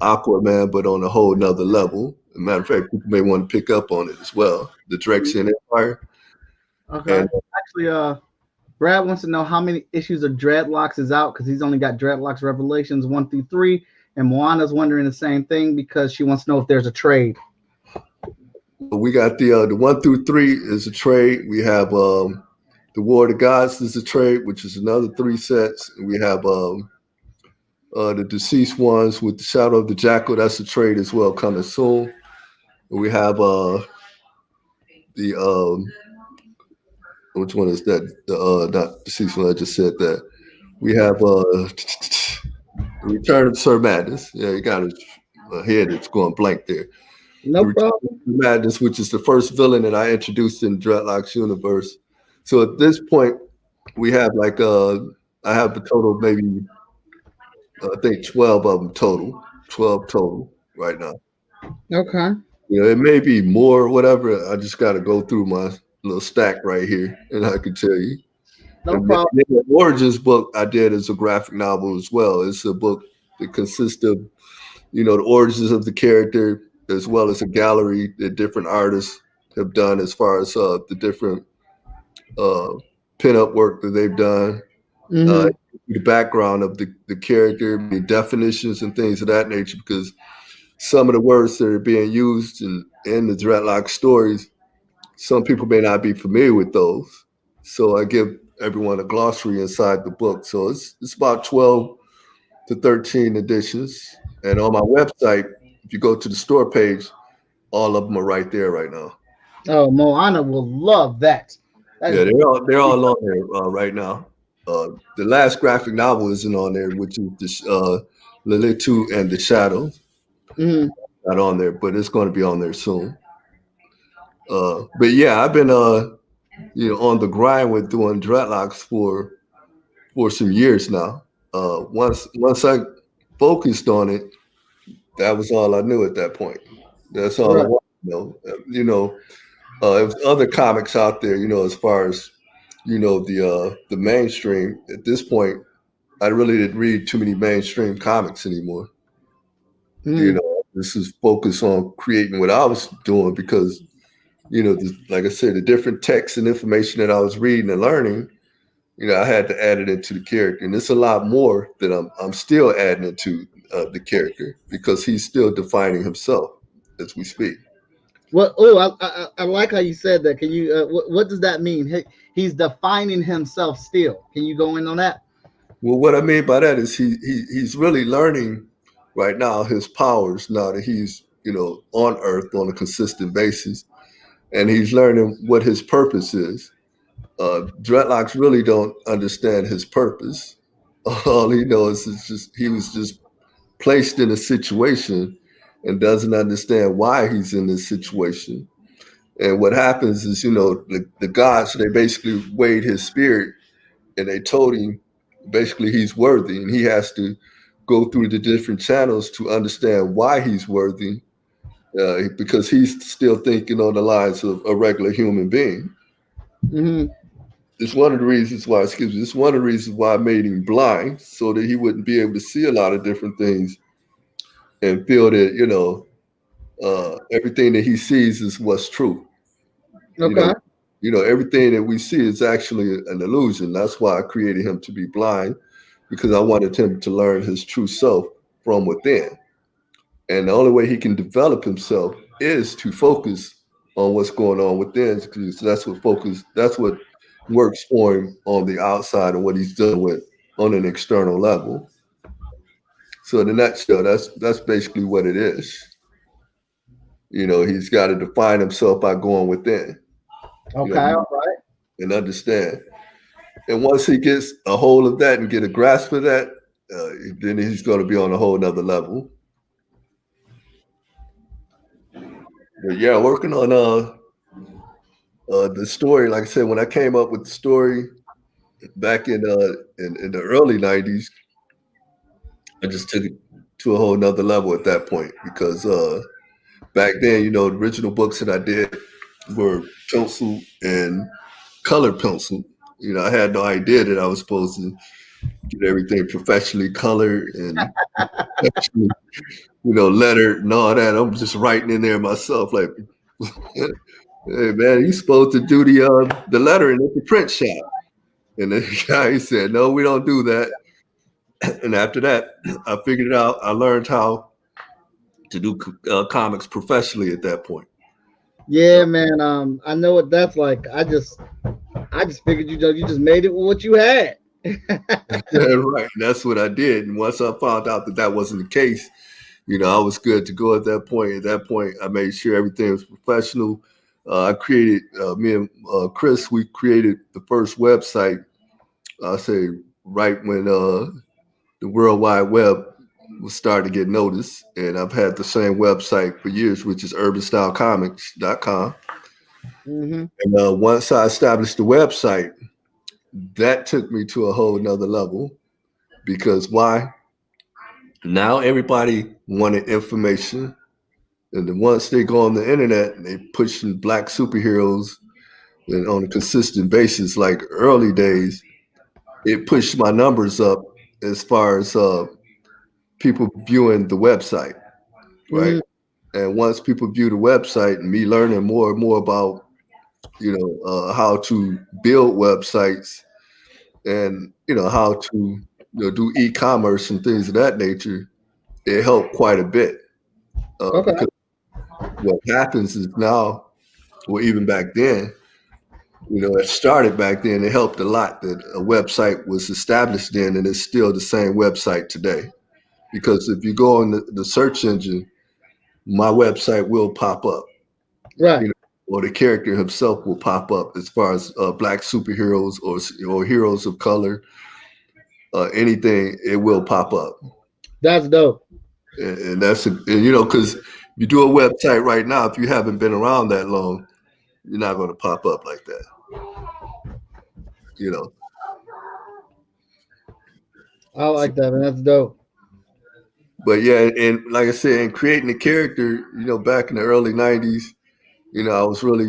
Speaker 3: Aquaman, but on a whole nother level. As a matter of fact, people may want to pick up on it as well. The Drexian Empire.
Speaker 1: Okay.
Speaker 3: And
Speaker 1: Actually, Brad wants to know how many issues of Dreadlocks is out because he's only got Dreadlocks Revelations 1 through 3. And Moana's wondering the same thing because she wants to know if there's a trade.
Speaker 3: we got the 1 through 3 is a trade. We have the War of the Gods is a trade, which is another 3 sets. And we have the Deceased Ones with the Shadow of the Jackal. That's a trade as well, coming soon. And we have the which one is that? The not Deceased One. I just said that. We have Return of Sir Madness. Yeah, you got a head that's going blank there.
Speaker 1: No
Speaker 3: The Return
Speaker 1: problem.
Speaker 3: of Sir Madness, which is the first villain that I introduced in Dreadlock's universe. So at this point, we have I have a total of maybe I think 12 of them total. 12 total right now.
Speaker 1: Okay.
Speaker 3: It may be more or whatever. I just got to go through my little stack right here, and I can tell you.
Speaker 1: No
Speaker 3: And
Speaker 1: problem.
Speaker 3: the Origins book I did as a graphic novel as well. It's a book that consists of, the origins of the character as well as a gallery that different artists have done as far as the different pinup work that they've done,
Speaker 1: Mm-hmm.
Speaker 3: the background of the character, the definitions and things of that nature, because some of the words that are being used in the Dreadlock stories, some people may not be familiar with those. So I give everyone a glossary inside the book. So it's about 12 to 13 editions. And on my website, if you go to the store page, all of them are right there right now.
Speaker 1: Oh, Moana will love that. That
Speaker 3: Yeah,
Speaker 1: is
Speaker 3: they're all on there right now. The last graphic novel isn't on there, which is Lilitu and the Shadows.
Speaker 1: mm-hmm.
Speaker 3: Not on there, but it's going to be on there soon. But yeah, I've been on the grind with doing dreadlocks for some years now. Once I focused on it, that was all I knew at that point. That's all I
Speaker 1: Right.
Speaker 3: wanted to know. There was other comics out there, as far as the mainstream. At this point, I really didn't read too many mainstream comics anymore.
Speaker 1: Mm-hmm.
Speaker 3: This is focused on creating what I was doing because like I said, the different texts and information that I was reading and learning, I had to add it into the character, and it's a lot more that I'm still adding into the character because he's still defining himself as we speak.
Speaker 1: What? Oh, I like how you said that. Can you? What does that mean? He's defining himself still. Can you go in on that?
Speaker 3: Well, what I mean by that is he's really learning right now his powers now that he's on Earth on a consistent basis, and he's learning what his purpose is. Dreadlocks really don't understand his purpose. All he knows is he was just placed in a situation and doesn't understand why he's in this situation. And what happens is, the gods, they basically weighed his spirit and they told him basically he's worthy and he has to go through the different channels to understand why he's worthy because he's still thinking on the lines of a regular human being.
Speaker 1: Mm-hmm.
Speaker 3: It's one of the reasons why, it's one of the reasons why I made him blind so that he wouldn't be able to see a lot of different things and feel that, everything that he sees is what's true.
Speaker 1: Okay.
Speaker 3: Everything that we see is actually an illusion. That's why I created him to be blind, because I wanted him to learn his true self from within. And the only way he can develop himself is to focus on what's going on within, because that's what works for him on the outside and what he's dealing with on an external level. So in a nutshell, that's basically what it is. He's got to define himself by going within.
Speaker 1: Okay. All right.
Speaker 3: And understand. And once he gets a hold of that and get a grasp of that, then he's going to be on a whole nother level. But yeah, working on the story. Like I said, when I came up with the story back in the early '90s, I just took it to a whole nother level at that point because back then, you know, the original books that I did were pencil and color pencil. You know, I had no idea that I was supposed to get everything professionally colored and professionally, you know, lettered and all that. I'm just writing in there myself, like, hey man, you supposed to do the lettering at the print shop. And the guy said, no, we don't do that. And after that, I figured it out. I learned how to do comics professionally at that point.
Speaker 1: Yeah, man. I know what that's like. I just figured you just made it with what you had.
Speaker 3: Right. That's what I did. And once I found out that that wasn't the case, you know, I was good to go at that point. At that point, I made sure everything was professional. I created, me and Chris, we created the first website, I say, right when the World Wide Web was starting to get noticed. And I've had the same website for years, which is urbanstylecomics.com.
Speaker 1: Mm-hmm.
Speaker 3: And once I established the website, that took me to a whole nother level because why? Now everybody wanted information. And then once they go on the internet, they pushing black superheroes and on a consistent basis, like early days, it pushed my numbers up as far as people viewing the website, right?
Speaker 1: Mm-hmm.
Speaker 3: And once people view the website and me learning more and more about, you know, how to build websites and, you know, how to, you know, do e-commerce and things of that nature, it helped quite a bit.
Speaker 1: Okay.
Speaker 3: Because what happens is now, well, even back then, you know, it started back then. It helped a lot that a website was established then, and it's still the same website today. Because if you go on the search engine, my website will pop up,
Speaker 1: Right.
Speaker 3: you know, or the character himself will pop up as far as black superheroes or heroes of color, anything, it will pop up.
Speaker 1: That's dope.
Speaker 3: And that's, and, you know, because you do a website right now, if you haven't been around that long, you're not going to pop up like that, you know.
Speaker 1: I like that, man. That's dope.
Speaker 3: But yeah, and like I said, in creating the character, you know, back in the early '90s, you know, I was really,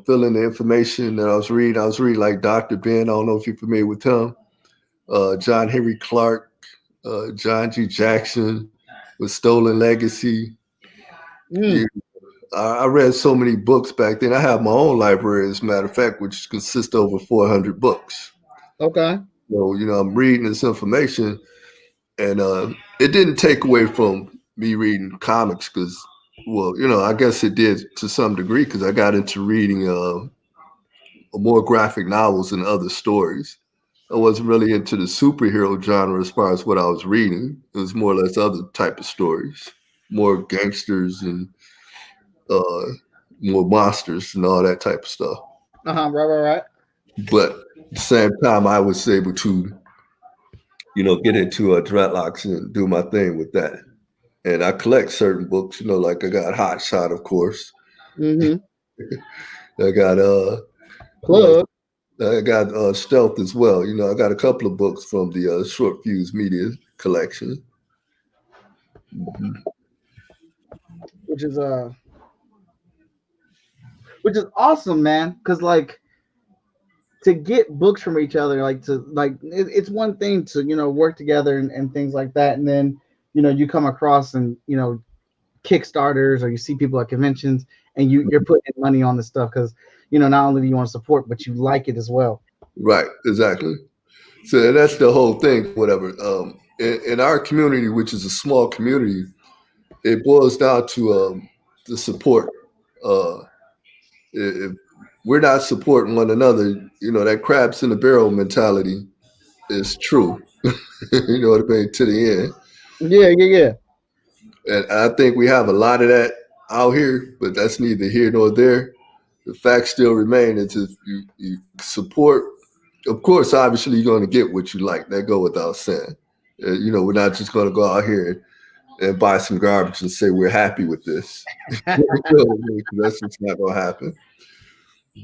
Speaker 3: filling the information that I was reading. I was reading like Dr. Ben. I don't know if you're familiar with him. John Henry Clark, John G. Jackson with Stolen Legacy.
Speaker 1: Mm.
Speaker 3: You, I read so many books back then. I have my own library, as a matter of fact, which consists of over 400 books.
Speaker 1: Okay.
Speaker 3: So, you know, I'm reading this information, and it didn't take away from me reading comics because, well, you know, I guess it did to some degree because I got into reading more graphic novels and other stories. I wasn't really into the superhero genre as far as what I was reading. It was more or less other type of stories, more gangsters and uh, more monsters and all that type of stuff.
Speaker 1: Right, right, right.
Speaker 3: But at the same time, I was able to, you know, get into dreadlocks and do my thing with that. And I collect certain books, you know, like I got Hot Shot, of course.
Speaker 1: Mm-hmm.
Speaker 3: I got
Speaker 1: Plug.
Speaker 3: I got Stealth as well. You know, I got a couple of books from the Short Fuse Media collection. Mhm.
Speaker 1: which is uh which is awesome, man. Because like to get books from each other, it's one thing to work together and things like that, and then you come across and Kickstarters or you see people at conventions and you're putting money on this stuff because not only do you want to support but you like it as well.
Speaker 3: Right, exactly. So that's the whole thing. Whatever. In our community, which is a small community, it boils down to the support. Uh, if we're not supporting one another, you know, that crabs in the barrel mentality is true. You know what I mean? To the end.
Speaker 1: Yeah, yeah, yeah.
Speaker 3: And I think we have a lot of that out here, but that's neither here nor there. The fact still remains is if you support, of course, obviously you're going to get what you like. That go without saying. We're not just going to go out here and buy some garbage and say we're happy with this. That's just not going to happen.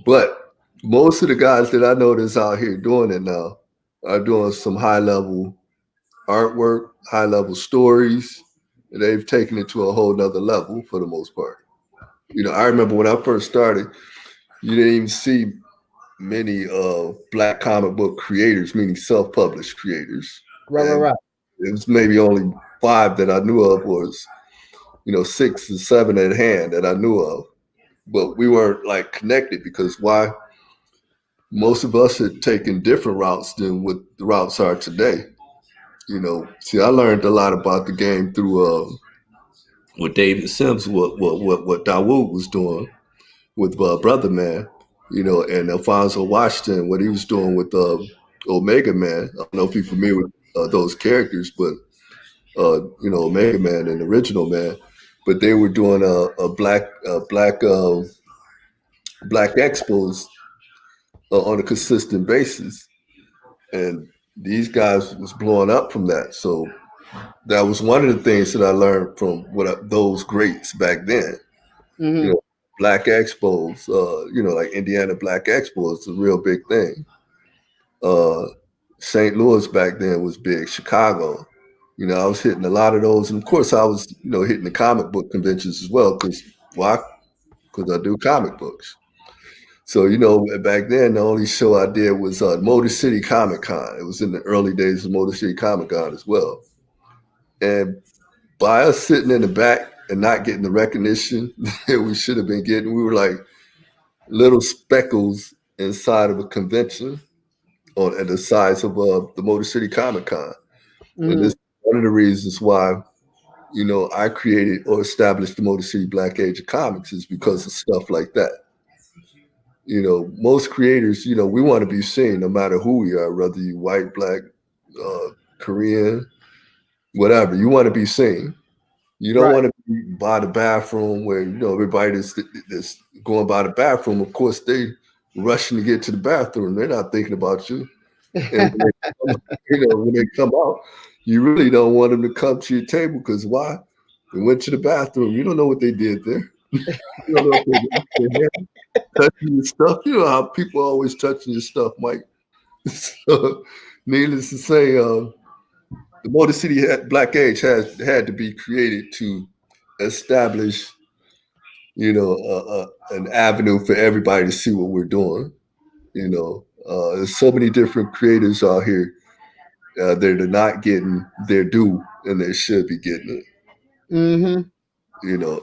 Speaker 3: But most of the guys that I know that's out here doing it now are doing some high level artwork, high level stories. And they've taken it to a whole nother level for the most part. I remember when I first started, you didn't even see many black comic book creators, meaning self-published creators. And
Speaker 1: Right.
Speaker 3: it was maybe only 5 that I knew of, was 6 or 7 at hand that I knew of. But we weren't like connected because why? Most of us had taken different routes than what the routes are today. See, I learned a lot about the game through what David Sims, what Dawood was doing with Brother Man, and Alfonso Washington, what he was doing with Omega Man. I don't know if you're familiar with those characters, but Omega Man and Original Man, but they were doing a black expos on a consistent basis, and these guys was blowing up from that. So that was one of the things that I learned from those greats back then.
Speaker 1: Mm-hmm.
Speaker 3: Black expos, like Indiana Black Expo is a real big thing. St. Louis back then was big. Chicago, I was hitting a lot of those, and of course I was, hitting the comic book conventions as well. Because why? Because I do comic books. So back then the only show I did was Motor City Comic Con. It was in the early days of Motor City Comic Con as well. And by us sitting in the back and not getting the recognition that we should have been getting, we were like little speckles inside of a convention at the size of the Motor City Comic Con.
Speaker 1: Mm-hmm.
Speaker 3: And this is one of the reasons why, I created or established the Motor City Black Age of Comics, is because of stuff like that. Most creators, we want to be seen no matter who we are, whether you white, black, Korean, whatever. You want to be seen. You don't want to be by the bathroom where, everybody that's going by the bathroom, of course, they rushing to get to the bathroom. They're not thinking about you. And when they come out, you really don't want them to come to your table because why? They went to the bathroom. You don't know what they did there. You don't know what they did there. Touching your stuff. You know how people are always touching your stuff, Mike. So, needless to say, the Motor City Black Age had to be created to establish, an avenue for everybody to see what we're doing. There's so many different creators out here that are not getting their due, and they should be getting it.
Speaker 1: Mm-hmm.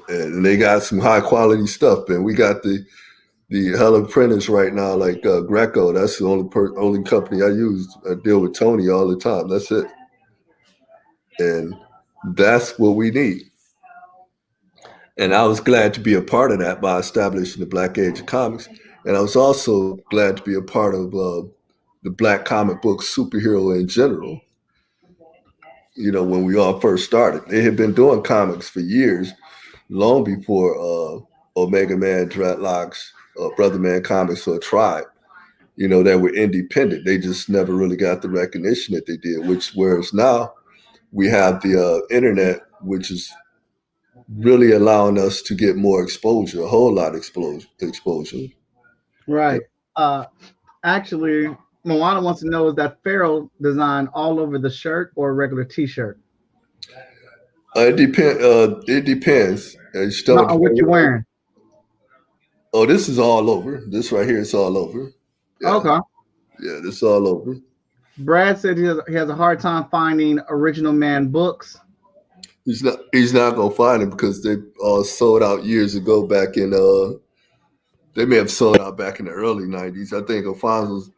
Speaker 3: And they got some high quality stuff, and we got the hell of printers right now, like Greco. That's the only company I use. I deal with Tony all the time. That's it. And that's what we need. And I was glad to be a part of that by establishing the Black Age of Comics. And I was also glad to be a part of the black comic book superhero in general. When we all first started, they had been doing comics for years, long before Omega Man, Dreadlocks, Brother Man Comics, or Tribe. That were independent. They just never really got the recognition that they did. Whereas now we have the internet, which is really allowing us to get more exposure, a whole lot of exposure.
Speaker 1: Right. Actually, Moana wants to know, is that Pharaoh design all over the shirt or a regular T-shirt?
Speaker 3: It depends. It depends.
Speaker 1: On what you're wearing.
Speaker 3: Oh, this is all over. This right here is all over. Yeah.
Speaker 1: Okay.
Speaker 3: Yeah, this is all over.
Speaker 1: Brad said he has a hard time finding Original Man books.
Speaker 3: He's not gonna find it because they sold out years ago. Back in they may have sold out back in the early '90s. I think Alfonso's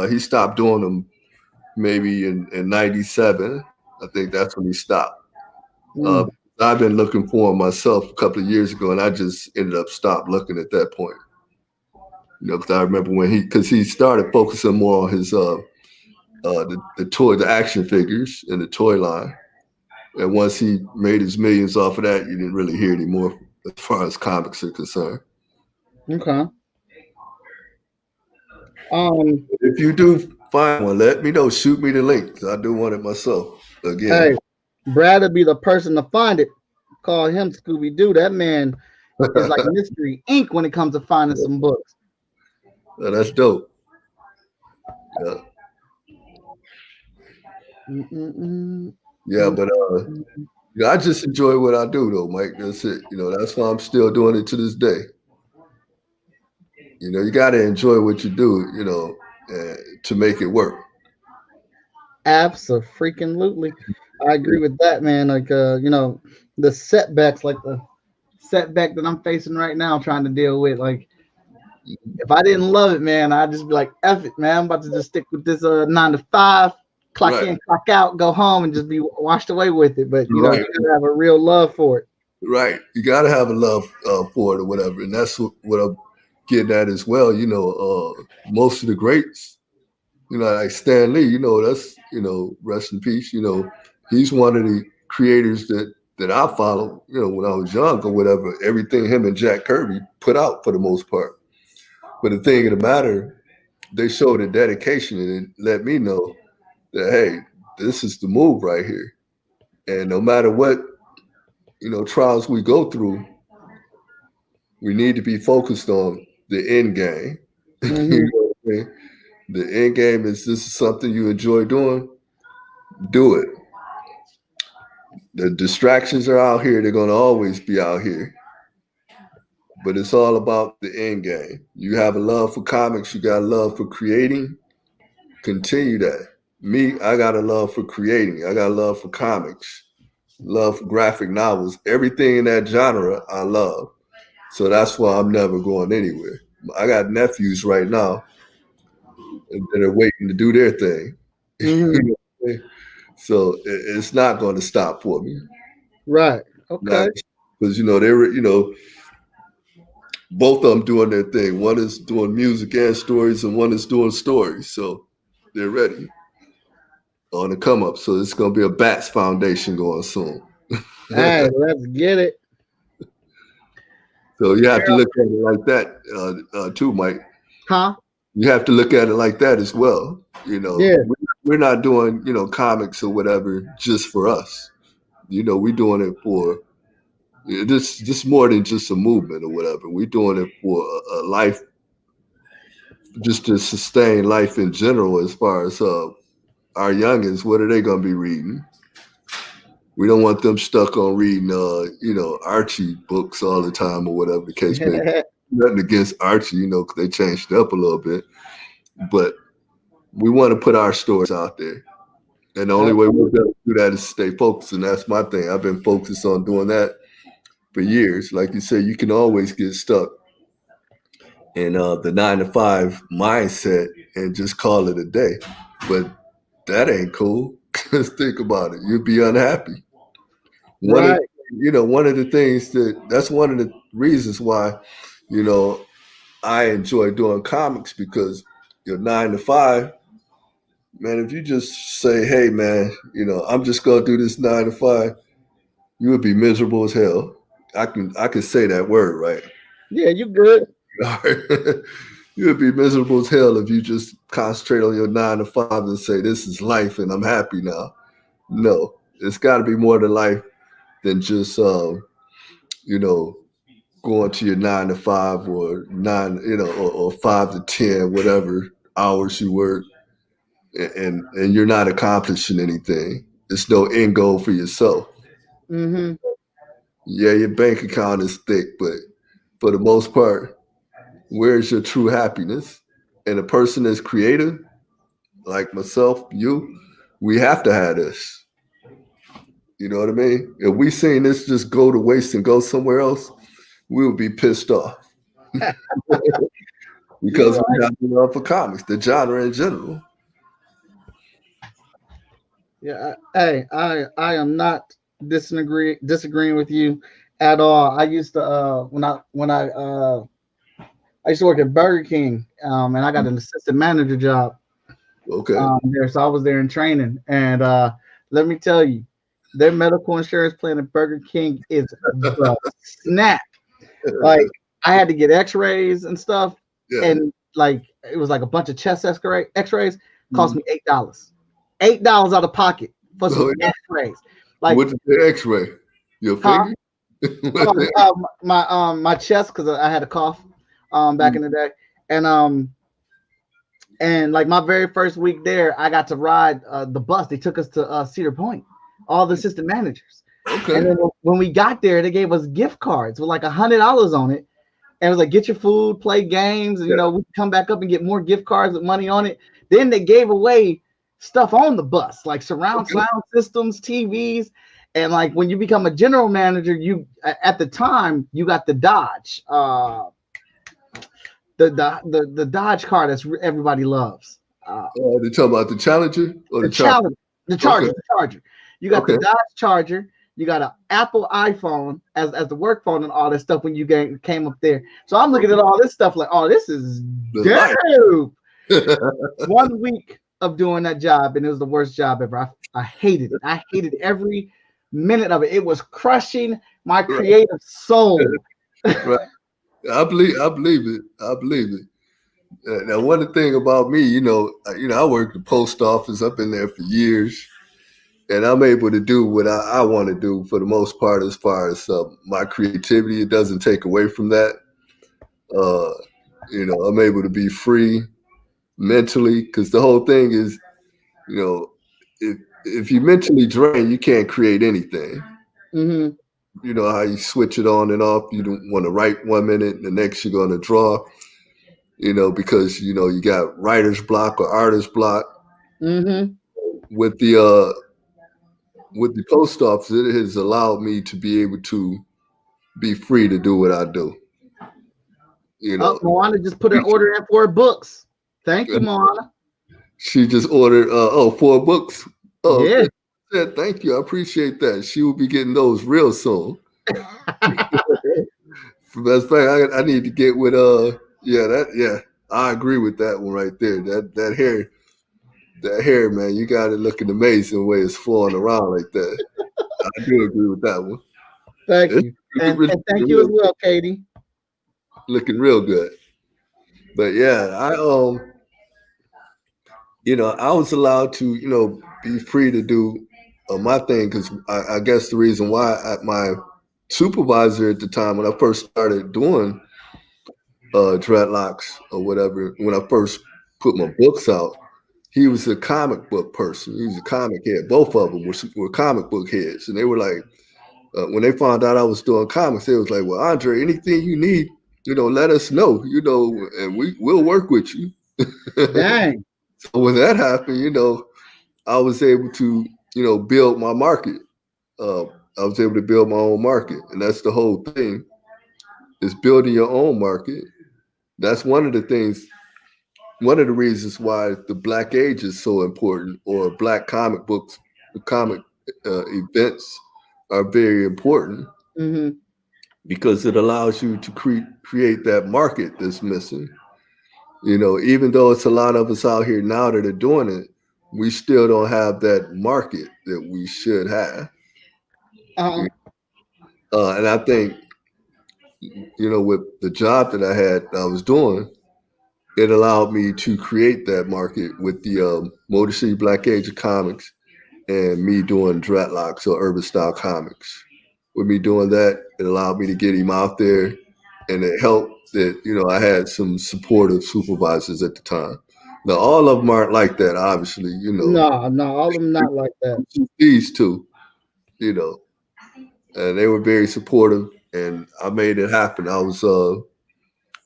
Speaker 3: he stopped doing them maybe in '97. I think that's when he stopped. I've been looking for him myself a couple of years ago, and I just ended up stopped looking at that point. Because I remember when he started focusing more on his the action figures and the toy line. And once he made his millions off of that, you didn't really hear any more as far as comics are concerned.
Speaker 1: Okay.
Speaker 3: If you do find one, let me know. Shoot me the link. I do want it myself. Again.
Speaker 1: Hey, Brad would be the person to find it. Call him Scooby Doo. That man is like Mystery Inc. when it comes to finding some books.
Speaker 3: That's dope. Yeah. Yeah, but yeah, I just enjoy what I do though, Mike. That's it. That's why I'm still doing it to this day. You got to enjoy what you do, to make it work.
Speaker 1: Absolutely. I agree with that, man. Like the setbacks, like the setback that I'm facing right now, trying to deal with. Like, if I didn't love it, man, I'd just be like, F it, man. I'm about to just stick with this 9 to 5, clock in, clock out, go home, and just be washed away with it. But you gotta have a real love for it.
Speaker 3: Right. You gotta have a love for it or whatever. And that's what I'm getting at as well. Most of the greats, like Stan Lee, that's, rest in peace. He's one of the creators that I followed, when I was young or whatever. Everything him and Jack Kirby put out for the most part. But the thing of the matter, they showed a dedication and it let me know that, hey, this is the move right here. And no matter what, trials we go through, we need to be focused on the end game.
Speaker 1: Mm-hmm.
Speaker 3: You know what I mean? The end game is, this is something you enjoy doing, do it. The distractions are out here. They're going to always be out here. But it's all about the end game. You have a love for comics. You got a love for creating. Continue that. Me, I got a love for creating. I got a love for comics, love for graphic novels. Everything in that genre, I love. So that's why I'm never going anywhere. I got nephews right now that are waiting to do their thing.
Speaker 1: Mm-hmm.
Speaker 3: So it's not going to stop for me.
Speaker 1: Right. Okay.
Speaker 3: Because, they were, both of them doing their thing. One is doing music and stories, and one is doing stories. So they're ready on the come up. So it's going to be a Bats Foundation going soon.
Speaker 1: Hey, let's get it.
Speaker 3: So you have to look at it like that too, Mike.
Speaker 1: Huh?
Speaker 3: You have to look at it like that as well.
Speaker 1: Yeah.
Speaker 3: We're not doing, comics or whatever just for us. We're doing it for this more than just a movement or whatever. We're doing it for a life, just to sustain life in general. As far as our youngins, what are they going to be reading? We don't want them stuck on reading, Archie books all the time or whatever the case may be. Nothing against Archie, because they changed it up a little bit. But we want to put our stories out there. And the only way we're going to do that is stay focused. And that's my thing. I've been focused on doing that for years. Like you said, you can always get stuck in the 9 to 5 mindset and just call it a day. But that ain't cool. Because think about it. You'll be unhappy.
Speaker 1: Right.
Speaker 3: One of the things that's one of the reasons why, I enjoy doing comics, because your 9 to 5, man, if you just say, hey, man, I'm just going to do this 9 to 5, you would be miserable as hell. I can say that word, right?
Speaker 1: Yeah, you good.
Speaker 3: You would be miserable as hell if you just concentrate on your 9 to 5 and say, this is life and I'm happy now. No, it's got to be more to life than just, going to your 9 to 5 or 9, or 5 to 10, whatever hours you work, and you're not accomplishing anything. It's no end goal for yourself.
Speaker 1: Mm-hmm.
Speaker 3: Yeah, your bank account is thick, but for the most part, where's your true happiness? And a person that's creative, like myself, we have to have this. You know what I mean? If we seen this just go to waste and go somewhere else, we would be pissed off. Because we have love for comics, the genre in general.
Speaker 1: Yeah. I am not disagreeing with you at all. I used to when I used to work at Burger King, and I got an assistant manager job.
Speaker 3: Okay.
Speaker 1: There, so I was there in training, and let me tell you, their medical insurance plan at Burger King is the snap. Like, I had to get X-rays and stuff, and like it was like a bunch of chest X-rays. Cost me $8. $8 out of pocket for some X-rays. Like,
Speaker 3: what's the X-ray? Your
Speaker 1: huh?
Speaker 3: finger? What's the-
Speaker 1: My chest, because I had a cough back in the day, and like my very first week there, I got to ride the bus. They took us to Cedar Point, all the assistant managers.
Speaker 3: Okay.
Speaker 1: And then when we got there, they gave us gift cards with like $100 on it. And it was like, get your food, play games, and we come back up and get more gift cards with money on it. Then they gave away stuff on the bus, like surround sound systems, TVs. And like when you become a general manager, you at the time you got the Dodge, the Dodge car that's everybody loves.
Speaker 3: They talk about the Challenger or
Speaker 1: the Charger? The Charger. You got the
Speaker 3: Okay.
Speaker 1: Dodge Charger. You got an Apple iPhone as the work phone and all that stuff when you came up there. So I'm looking at all this stuff like, oh, this is dope. 1 week of doing that job, and it was the worst job ever. I hated it. I hated every minute of it. It was crushing my creative soul.
Speaker 3: Right. I believe it. I believe it. Now, one thing about me, I worked the post office. I've been there for years, and I'm able to do what I want to do for the most part. As far as my creativity, it doesn't take away from that. I'm able to be free mentally, because the whole thing is, if you mentally drain, you can't create anything.
Speaker 1: Mm-hmm.
Speaker 3: You know how you switch it on and off. You don't want to write 1 minute, and the next you're going to draw. Because you got writer's block or artist block.
Speaker 1: Mm-hmm.
Speaker 3: With the post office, it has allowed me to be able to be free to do what I do.
Speaker 1: Moana just put an order in for books. Thank you, Moana.
Speaker 3: She just ordered 4 books. Oh,
Speaker 1: yeah.
Speaker 3: Thank you. I appreciate that. She will be getting those real soon. That's fact. I need to get with I agree with that one right there. That hair, man, you got it looking amazing the way it's flowing around like that. I do agree with that one.
Speaker 1: Thank you. And thank you as well, Katie.
Speaker 3: Looking real good. But yeah, I was allowed to, be free to do my thing, because I guess the reason why my supervisor at the time when I first started doing dreadlocks or whatever, when I first put my books out, he was a comic book person. He was a comic head. Both of them were comic book heads. And they were like, when they found out I was doing comics, they was like, well, Andre, anything you need, let us know, and we'll work with you.
Speaker 1: Dang.
Speaker 3: So when that happened, I was able to, build my market. I was able to build my own market. And that's the whole thing, is building your own market. That's one of the reasons why the Black Age is so important, or Black comic events are very important, because it allows you to create that market that's missing. Even though it's a lot of us out here now that are doing it, we still don't have that market that we should have. And I think, with the job that I was doing, it allowed me to create that market with the Motor City Black Age of Comics, and me doing dreadlocks or urban style comics. With me doing that, it allowed me to get him out there, and it helped that, I had some supportive supervisors at the time. Now, all of them aren't like that, obviously,
Speaker 1: No, all of them not like that.
Speaker 3: These two, and they were very supportive, and I made it happen. I was,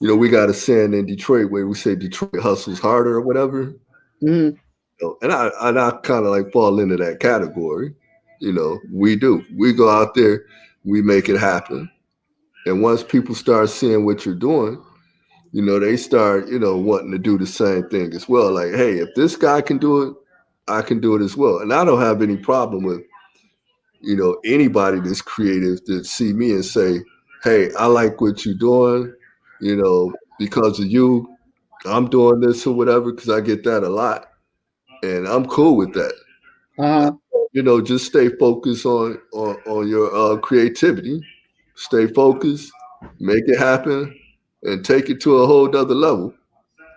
Speaker 3: we got a saying in Detroit where we say Detroit hustles harder or whatever.
Speaker 1: Mm-hmm.
Speaker 3: And I kind of like fall into that category. We do. We go out there, we make it happen. And once people start seeing what you're doing, they start, wanting to do the same thing as well. Like, hey, if this guy can do it, I can do it as well. And I don't have any problem with, anybody that's creative that see me and say, hey, I like what you're doing, because of you, I'm doing this or whatever, because I get that a lot. And I'm cool with that. Just stay focused on your creativity. Stay focused, make it happen, and take it to a whole nother level.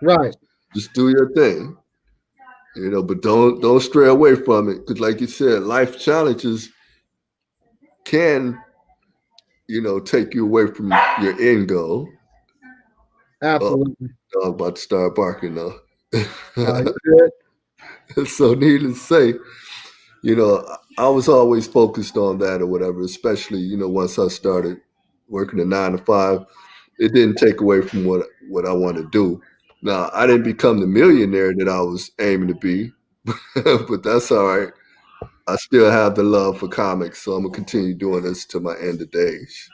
Speaker 1: Right.
Speaker 3: Just do your thing. But don't stray away from it, because like you said, life challenges can take you away from your end goal. Oh,
Speaker 1: Absolutely.
Speaker 3: dog about to start barking though.
Speaker 1: You good?
Speaker 3: So needless to say, I was always focused on that or whatever, especially, once I started working a 9 to 5, it didn't take away from what I want to do. Now, I didn't become the millionaire that I was aiming to be, but that's all right. I still have the love for comics, so I'm gonna continue doing this to my end of days.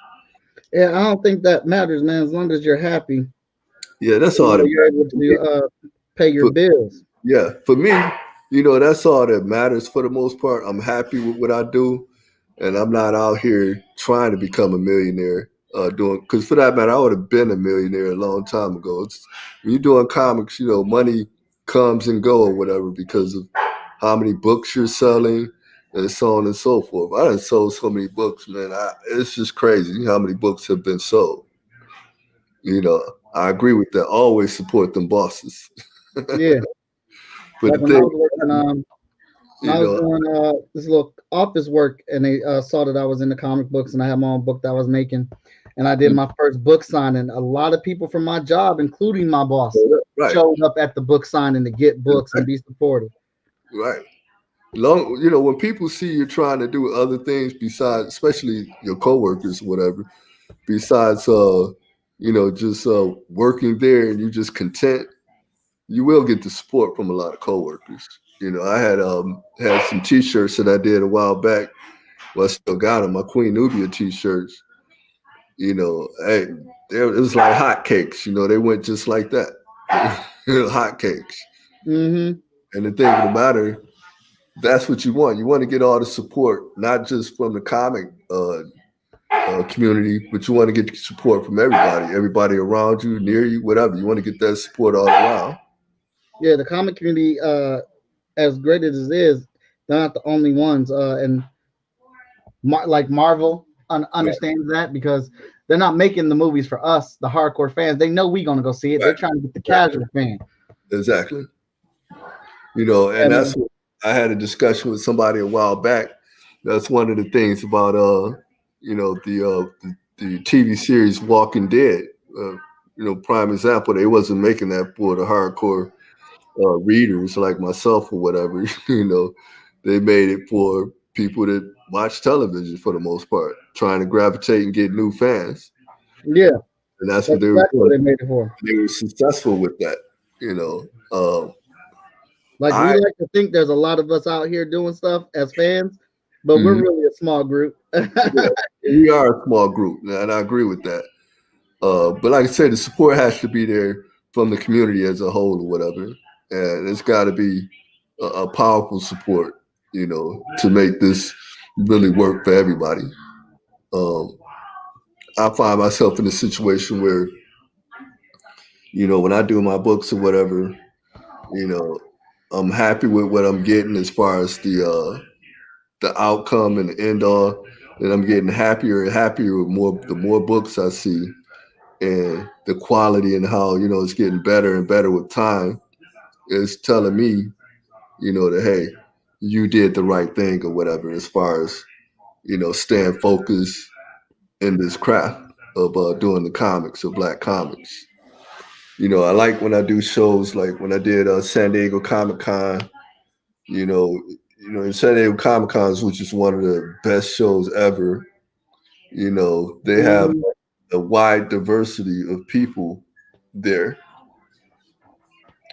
Speaker 1: Yeah, I don't think that matters, man. As long as you're happy,
Speaker 3: Yeah, that's all that
Speaker 1: you're able
Speaker 3: matters.
Speaker 1: to pay your
Speaker 3: For,
Speaker 1: bills.
Speaker 3: yeah, for me, that's all that matters for the most part. I'm happy with what I do, and I'm not out here trying to become a millionaire. Doing because for that matter, I would have been a millionaire a long time ago. When you're doing comics, money comes and go or whatever because of how many books you're selling and so on and so forth. I done sold so many books, man. It's just crazy how many books have been sold. I agree with that. Always support them bosses.
Speaker 1: Yeah,
Speaker 3: But
Speaker 1: like
Speaker 3: the
Speaker 1: when I
Speaker 3: thing,
Speaker 1: was working, when
Speaker 3: you
Speaker 1: I was
Speaker 3: know,
Speaker 1: doing this little office work, and they saw that I was in the comic books, and I had my own book that I was making, and I did my first book signing. A lot of people from my job, including my boss,
Speaker 3: right,
Speaker 1: showed up at the book signing to get books and be supportive.
Speaker 3: right. When people see you trying to do other things besides, especially your coworkers, whatever, besides, just working there, and you just content, you will get the support from a lot of coworkers. I had some T-shirts that I did a while back. Well, I still got them. My Queen Nubia T-shirts. Hey, it was like hotcakes. They went just like that. Hotcakes.
Speaker 1: Mm-hmm.
Speaker 3: And the thing of the matter, that's what you want. You want to get all the support, not just from the comic community, but you want to get support from everybody around you, near you, whatever. You want to get that support all around.
Speaker 1: Yeah, the comic community, as great as it is, they're not the only ones. And like Marvel
Speaker 3: Right,
Speaker 1: understands that because they're not making the movies for us, the hardcore fans. They know we're gonna go see it. They're
Speaker 3: right,
Speaker 1: trying to get the
Speaker 3: exactly,
Speaker 1: casual fan.
Speaker 3: exactly. And
Speaker 1: And
Speaker 3: that's what I had a discussion with somebody a while back. That's one of the things about the TV series Walking Dead. Prime example, they wasn't making that for the hardcore readers like myself or whatever. They made it for people that watch television for the most part, trying to gravitate and get new fans,
Speaker 1: yeah,
Speaker 3: and that's what
Speaker 1: that's
Speaker 3: they were
Speaker 1: exactly what
Speaker 3: doing.
Speaker 1: they made it for.
Speaker 3: They were successful with that. You know,
Speaker 1: Like we
Speaker 3: I
Speaker 1: like to think there's a lot of us out here doing stuff as fans, but we're
Speaker 3: mhm,
Speaker 1: really a small group.
Speaker 3: yeah, we are a small group, and I agree with that. But like I said, the support has to be there from the community as a whole or whatever, and it's got to be a powerful support, to make this really work for everybody. Um, I find myself in a situation where, when I do my books or whatever, you know, I'm happy with what I'm getting as far as the outcome and the end all, and I'm getting happier and happier with the more books I see, and the quality and how it's getting better and better with time is telling me that, hey, you did the right thing or whatever, as far as staying focused in this craft of doing the comics or black comics. I like when I do shows like when I did San Diego Comic Con. you know in San Diego Comic Cons, which is one of the best shows ever. They have
Speaker 1: Mhm.
Speaker 3: a wide diversity of people there.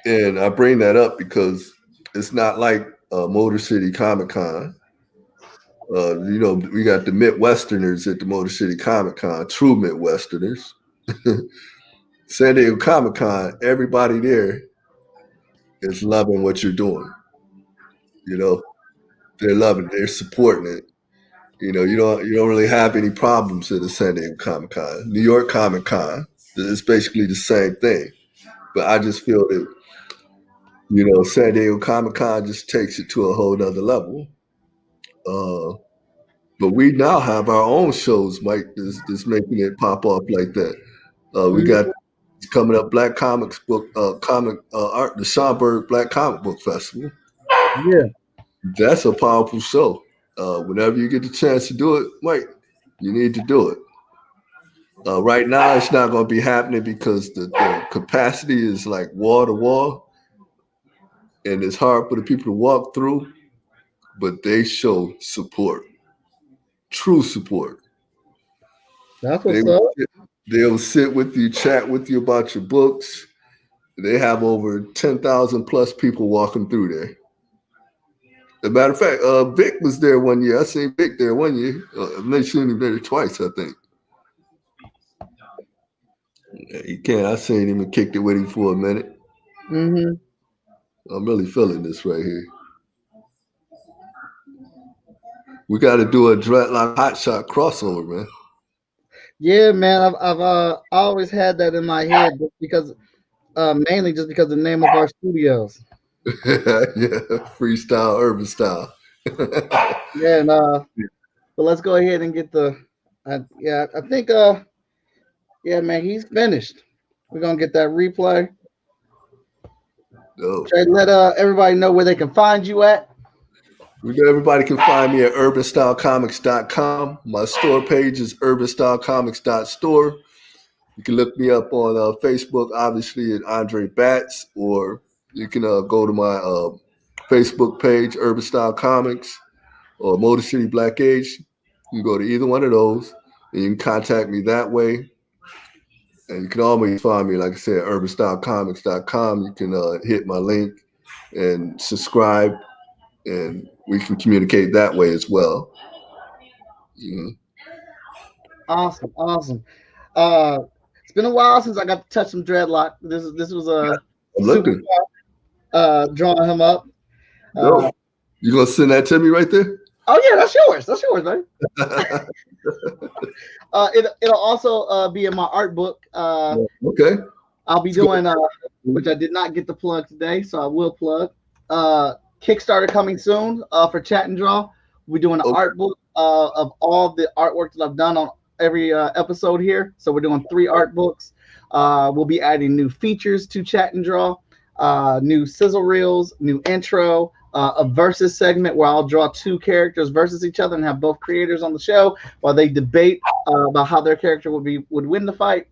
Speaker 3: And I bring that up because it's not like Motor City Comic Con. We got the Midwesterners at the Motor City Comic Con, true Midwesterners. San Diego Comic Con, everybody there is loving what you're doing. You know, they're loving it, they're supporting it. You don't really have any problems at the San Diego Comic Con. New York Comic Con, it's basically the same thing. But I just feel that San Diego Comic Con just takes it to a whole nother level. Uh, but we now have our own shows, Mike, that's making it pop off like that. We got
Speaker 1: Mhm.
Speaker 3: It's coming up, Black Comics Book Comic Art, the Schomburg Black Comic Book Festival.
Speaker 1: Yeah.
Speaker 3: That's a powerful show. Whenever you get the chance to do it, Mike, you need to do it. Right now, it's not going to be happening because the capacity is like wall to wall, and it's hard for the people to walk through. But they show support, true support.
Speaker 1: That's
Speaker 3: They
Speaker 1: what's up.
Speaker 3: they'll sit with you, chat with you about your books. They have over 10,000 plus people walking through there. As a matter of fact, Vic was there one year. I seen Vic there one year. I've seen him there twice, I think. Yeah, he can. I seen him and kicked it with him for a minute.
Speaker 1: Mm-hmm.
Speaker 3: I'm really feeling this right here. We got to do a Dreadlock Hotshot crossover, man.
Speaker 1: Yeah, man. I've always had that in my head just because, mainly just because the name of our studios.
Speaker 3: Yeah, freestyle, urban style.
Speaker 1: Yeah, and but let's go ahead and get the. Yeah, I think. Yeah, man, he's finished. We're gonna get that replay.
Speaker 3: Dope.
Speaker 1: Trey, let everybody know where they can find you at.
Speaker 3: Everybody can find me at urbanstylecomics.com. My store page is urbanstylecomics.store. You can look me up on Facebook, obviously, at Andre Batts, or you can go to my Facebook page, Urban Style Comics, or Motor City Black Age. You can go to either one of those, and you can contact me that way. And you can always find me, like I said, urbanstylecomics.com. You can hit my link and subscribe, and we can communicate that way as well.
Speaker 1: Awesome, awesome. It's been a while since I got to touch some dreadlock. This was a
Speaker 3: I'm
Speaker 1: super
Speaker 3: looking.
Speaker 1: fun, drawing him up.
Speaker 3: Dope. You gonna send that to me right there?
Speaker 1: Oh yeah, that's yours. That's yours, man. It'll also be in my art book.
Speaker 3: Okay.
Speaker 1: I'll be doing which I did not get to plug today, so I will plug. Kickstarter coming soon for Chat and Draw. We're doing an art book of all the artwork that I've done on every episode here. So we're doing 3 art books. We'll be adding new features to Chat and Draw, new sizzle reels, new intro, a versus segment where I'll draw 2 characters versus each other and have both creators on the show while they debate about how their character would win the fight.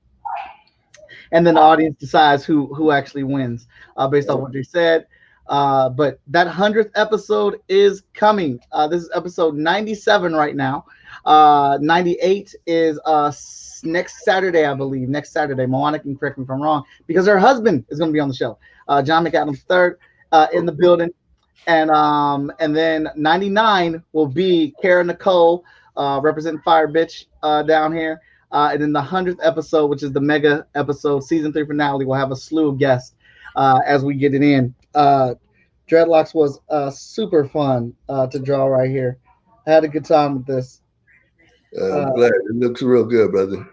Speaker 1: And then the audience decides who actually wins based on what they said. But that 100th episode is coming. This is episode 97 right now. 98 is next Saturday, I believe. Next Saturday. Moana can correct me if I'm wrong, because her husband is going to be on the show. John McAdams III in the building. And then 99 will be Kara Nicole representing Fire Bitch down here. And then the 100th episode, which is the mega episode, season 3 finale, will have a slew of guests as we get it in. Dreadlocks was super fun to draw right here. I had a good time with this.
Speaker 3: I'm glad. It looks real good, brother.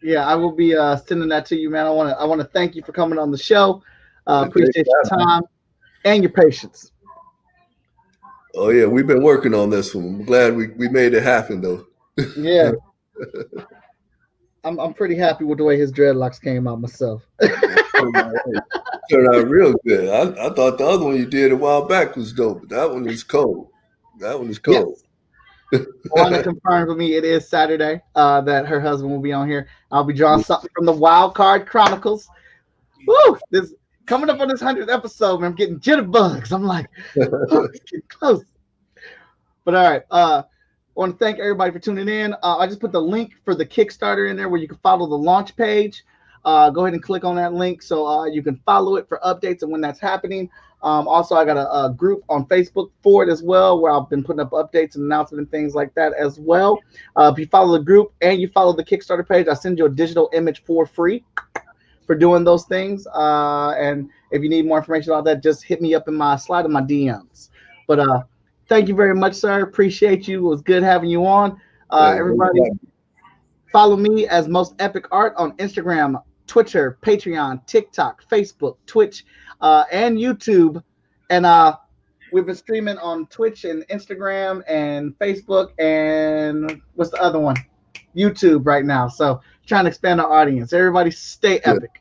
Speaker 1: Yeah, I will be sending that to you, man. I want to thank you for coming on the show. Appreciate your time and your patience.
Speaker 3: Oh yeah, we've been working on this one. I'm glad we made it happen though.
Speaker 1: Yeah. I'm pretty happy with the way his dreadlocks came out myself.
Speaker 3: Turned out real good. I thought the other one you did a while back was dope, but that one is cold. That one is cold.
Speaker 1: Yes. Wanda confirmed with me it is Saturday that her husband will be on here. I'll be drawing something from the Wild Card Chronicles. Woo! This coming up on this 100th episode, man, I'm getting jitterbugs. I'm like, oh, it's getting close. But all right, I want to thank everybody for tuning in. I just put the link for the Kickstarter in there where you can follow the launch page. Go ahead and click on that link so you can follow it for updates and when that's happening. Also, I got a group on Facebook for it as well, where I've been putting up updates and announcements and things like that as well. If you follow the group and you follow the Kickstarter page, I send you a digital image for free for doing those things. And if you need more information about that, just hit me up in my DMs. But thank you very much, sir. Appreciate you. It was good having you on. Everybody, follow me as Most Epic Art on Instagram, Twitter, Patreon, TikTok, Facebook, Twitch, and YouTube. And we've been streaming on Twitch and Instagram and Facebook and what's the other one? YouTube right now. So trying to expand our audience. Everybody stay epic.